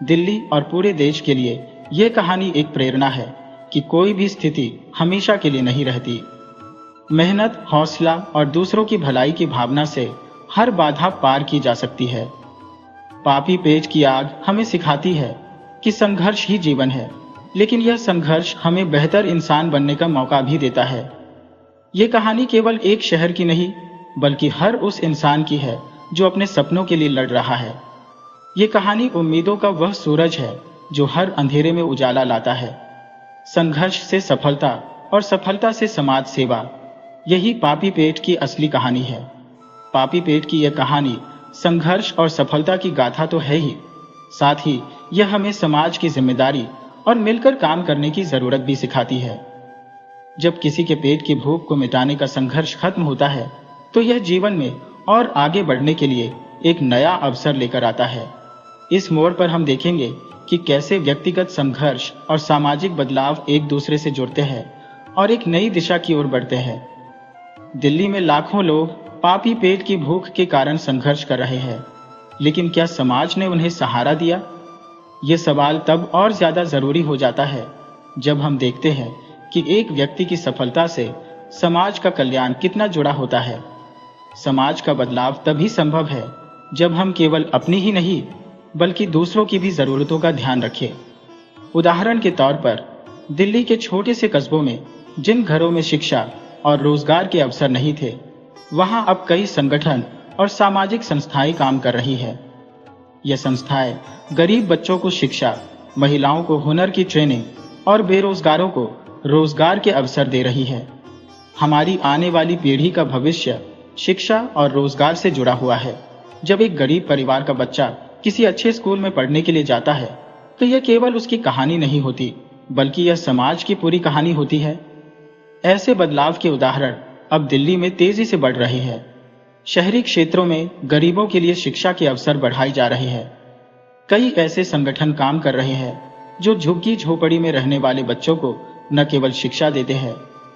दिल्ली और पूरे देश के लिए यह कहानी एक प्रेरणा है कि कोई भी स्थिति हमेशा के लिए नहीं रहती। मेहनत, हौसला और दूसरों की भलाई की भावना से हर बाधा पार की जा सकती है। पापी पेट की आग हमें सिखाती है कि संघर्ष ही जीवन है, लेकिन यह संघर्ष हमें बेहतर इंसान बनने का मौका भी देता है। यह कहानी केवल एक शहर की नहीं बल्कि हर उस इंसान की है जो अपने सपनों के लिए लड़ रहा है। यह कहानी उम्मीदों का वह सूरज है जो हर अंधेरे में उजाला लाता है। संघर्ष से सफलता और सफलता से समाज सेवा, यही पापी पेट की असली कहानी है। पापी पेट की यह कहानी संघर्ष और सफलता की गाथा तो है ही, साथ ही यह हमें समाज की जिम्मेदारी और मिलकर काम करने की जरूरत भी सिखाती है। जब किसी के पेट की भूख को मिटाने का संघर्ष खत्म होता है तो यह जीवन में और आगे बढ़ने के लिए एक नया अवसर लेकर आता है। इस मोड़ पर हम देखेंगे कि कैसे व्यक्तिगत संघर्ष और सामाजिक बदलाव एक दूसरे से जुड़ते हैं और एक नई दिशा की ओर बढ़ते हैं। दिल्ली में लाखों लोग पापी पेट की भूख के कारण संघर्ष कर रहे हैं, लेकिन क्या समाज ने उन्हें सहारा दिया? ये सवाल तब और ज्यादा जरूरी हो जाता है जब हम देखते हैं कि एक व्यक्ति की सफलता से समाज का कल्याण कितना जुड़ा होता है। समाज का बदलाव तभी संभव है जब हम केवल अपनी ही नहीं बल्कि दूसरों की भी जरूरतों का ध्यान रखें। उदाहरण के तौर पर दिल्ली के छोटे से कस्बों में जिन घरों में शिक्षा और रोजगार के अवसर नहीं थे, वहां अब कई संगठन और सामाजिक संस्थाएं काम कर रही है। यह संस्थाएं गरीब बच्चों को शिक्षा, महिलाओं को हुनर की ट्रेनिंग और बेरोजगारों को रोजगार के अवसर दे रही है। हमारी आने वाली पीढ़ी का भविष्य शिक्षा और रोजगार से जुड़ा हुआ है। जब एक गरीब परिवार का बच्चा किसी अच्छे स्कूल में पढ़ने के लिए जाता है तो यह केवल उसकी कहानी नहीं होती बल्कि यह समाज की पूरी कहानी होती है। ऐसे बदलाव के उदाहरण अब दिल्ली में तेजी से बढ़ रहे हैं। शहरी क्षेत्रों में गरीबों के लिए शिक्षा के अवसर बढ़ाई जा रहे हैं। कई ऐसे संगठन काम कर रहे हैं जो झुग्गी झोपड़ी में रहने वाले बच्चों को न केवल शिक्षा देते हैं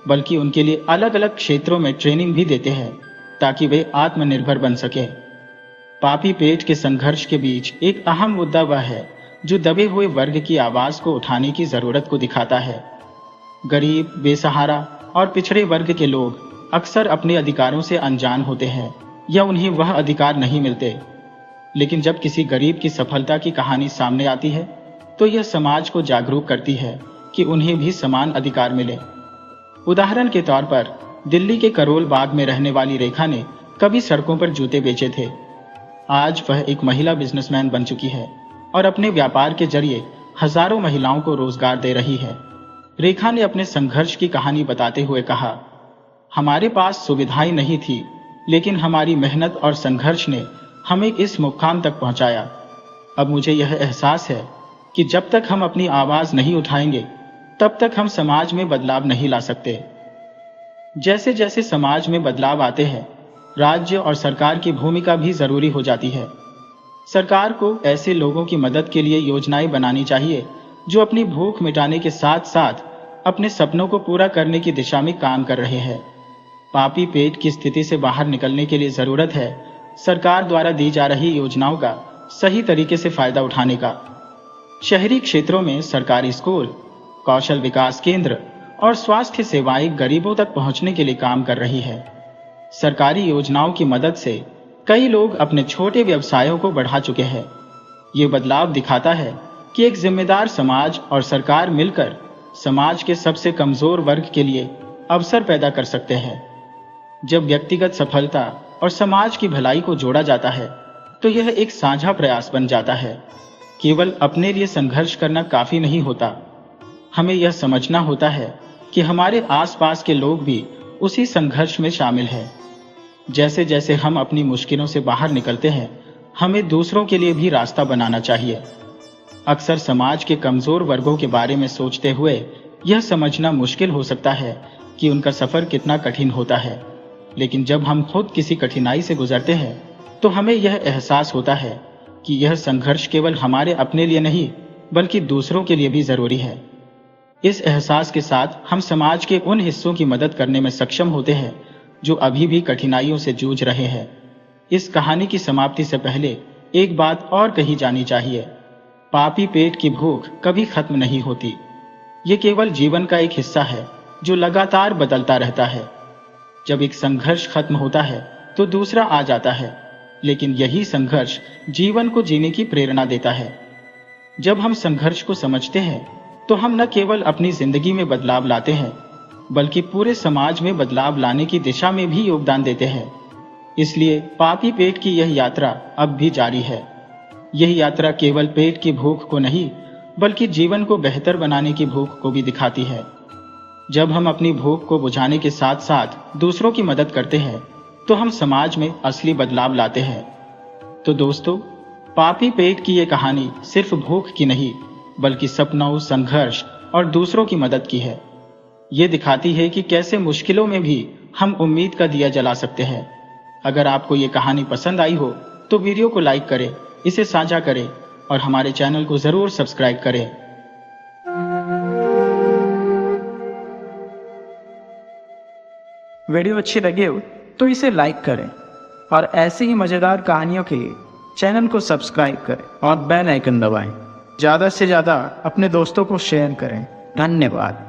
बल्कि उनके लिए अलग अलग क्षेत्रों में ट्रेनिंग भी देते हैं ताकि वे आत्मनिर्भर बन सके। पापी पेट के संघर्ष के बीच एक अहम मुद्दा वह है जो दबे हुए वर्ग की आवाज को उठाने की जरूरत को दिखाता है। गरीब, बेसहारा और पिछड़े वर्ग के लोग अक्सर अपने अधिकारों से अनजान होते हैं या उन्हें वह अधिकार नहीं मिलते। लेकिन जब किसी गरीब की सफलता की कहानी सामने आती है तो यह समाज को जागरूक करती है कि उन्हें भी समान अधिकार मिले। उदाहरण के तौर पर दिल्ली के करोल बाग में रहने वाली रेखा ने कभी सड़कों पर जूते बेचे थे। आज वह एक महिला बिजनेसमैन बन चुकी है और अपने व्यापार के जरिए हजारों महिलाओं को रोजगार दे रही है। रेखा ने अपने संघर्ष की कहानी बताते हुए कहा, हमारे पास सुविधाएं नहीं थी, लेकिन हमारी मेहनत और संघर्ष ने हमें इस मुकाम तक पहुंचाया। अब मुझे यह एहसास है कि जब तक हम अपनी आवाज नहीं उठाएंगे तब तक हम समाज में बदलाव नहीं ला सकते। जैसे जैसे समाज में बदलाव आते हैं, राज्य और सरकार की भूमिका भी जरूरी हो जाती है। सरकार को ऐसे लोगों की मदद के लिए योजनाएं बनानी चाहिए जो अपनी भूख मिटाने के साथ साथ अपने सपनों को पूरा करने की दिशा में काम कर रहे हैं। पापी पेट की स्थिति से बाहर निकलने के लिए जरूरत है सरकार द्वारा दी जा रही योजनाओं का सही तरीके से फायदा उठाने का। शहरी क्षेत्रों में सरकारी स्कूल, कौशल विकास केंद्र और स्वास्थ्य सेवाएं गरीबों तक पहुंचने के लिए काम कर रही है। सरकारी योजनाओं की मदद से कई लोग अपने छोटे व्यवसायों को बढ़ा चुके हैं। ये बदलाव दिखाता है कि एक जिम्मेदार समाज और सरकार मिलकर समाज के सबसे कमजोर वर्ग के लिए अवसर पैदा कर सकते हैं। जब व्यक्तिगत सफलता और समाज की भलाई को जोड़ा जाता है तो यह एक साझा प्रयास बन जाता है। केवल अपने लिए संघर्ष करना काफी नहीं होता, हमें यह समझना होता है कि हमारे आसपास के लोग भी उसी संघर्ष में शामिल हैं। जैसे जैसे हम अपनी मुश्किलों से बाहर निकलते हैं, हमें दूसरों के लिए भी रास्ता बनाना चाहिए। अक्सर समाज के कमजोर वर्गों के बारे में सोचते हुए यह समझना मुश्किल हो सकता है कि उनका सफर कितना कठिन होता है, लेकिन जब हम खुद किसी कठिनाई से गुजरते हैं तो हमें यह एहसास होता है कि यह संघर्ष केवल हमारे अपने लिए नहीं बल्कि दूसरों के लिए भी जरूरी है। इस एहसास के साथ हम समाज के उन हिस्सों की मदद करने में सक्षम होते हैं जो अभी भी कठिनाइयों से जूझ रहे हैं। इस कहानी की समाप्ति से पहले एक बात और कही जानी चाहिए, पापी पेट की भूख कभी खत्म नहीं होती। ये केवल जीवन का एक हिस्सा है जो लगातार बदलता रहता है। जब एक संघर्ष खत्म होता है तो दूसरा आ जाता है, लेकिन यही संघर्ष जीवन को जीने की प्रेरणा देता है। जब हम संघर्ष को समझते हैं तो हम न केवल अपनी जिंदगी में बदलाव लाते हैं बल्कि पूरे समाज में बदलाव लाने की दिशा में भी योगदान देते हैं। इसलिए पापी पेट की यह यात्रा अब भी जारी है। यह यात्रा केवल पेट की भूख को नहीं बल्कि जीवन को बेहतर बनाने की भूख को भी दिखाती है। जब हम अपनी भूख को बुझाने के साथ साथ दूसरों की मदद करते हैं तो हम समाज में असली बदलाव लाते हैं। तो दोस्तों, पापी पेट की यह कहानी सिर्फ भूख की नहीं बल्कि सपनों, संघर्ष और दूसरों की मदद की है। ये दिखाती है कि कैसे मुश्किलों में भी हम उम्मीद का दिया जला सकते हैं। अगर आपको ये कहानी पसंद आई हो तो वीडियो को लाइक करें, इसे साझा करें और हमारे चैनल को जरूर सब्सक्राइब करें। वीडियो अच्छी लगी हो तो इसे लाइक करें और ऐसी ही मजेदार कहानियों के लिए चैनल को सब्सक्राइब करें और बेल आइकन दबाएं। ज़्यादा से ज़्यादा अपने दोस्तों को शेयर करें। धन्यवाद।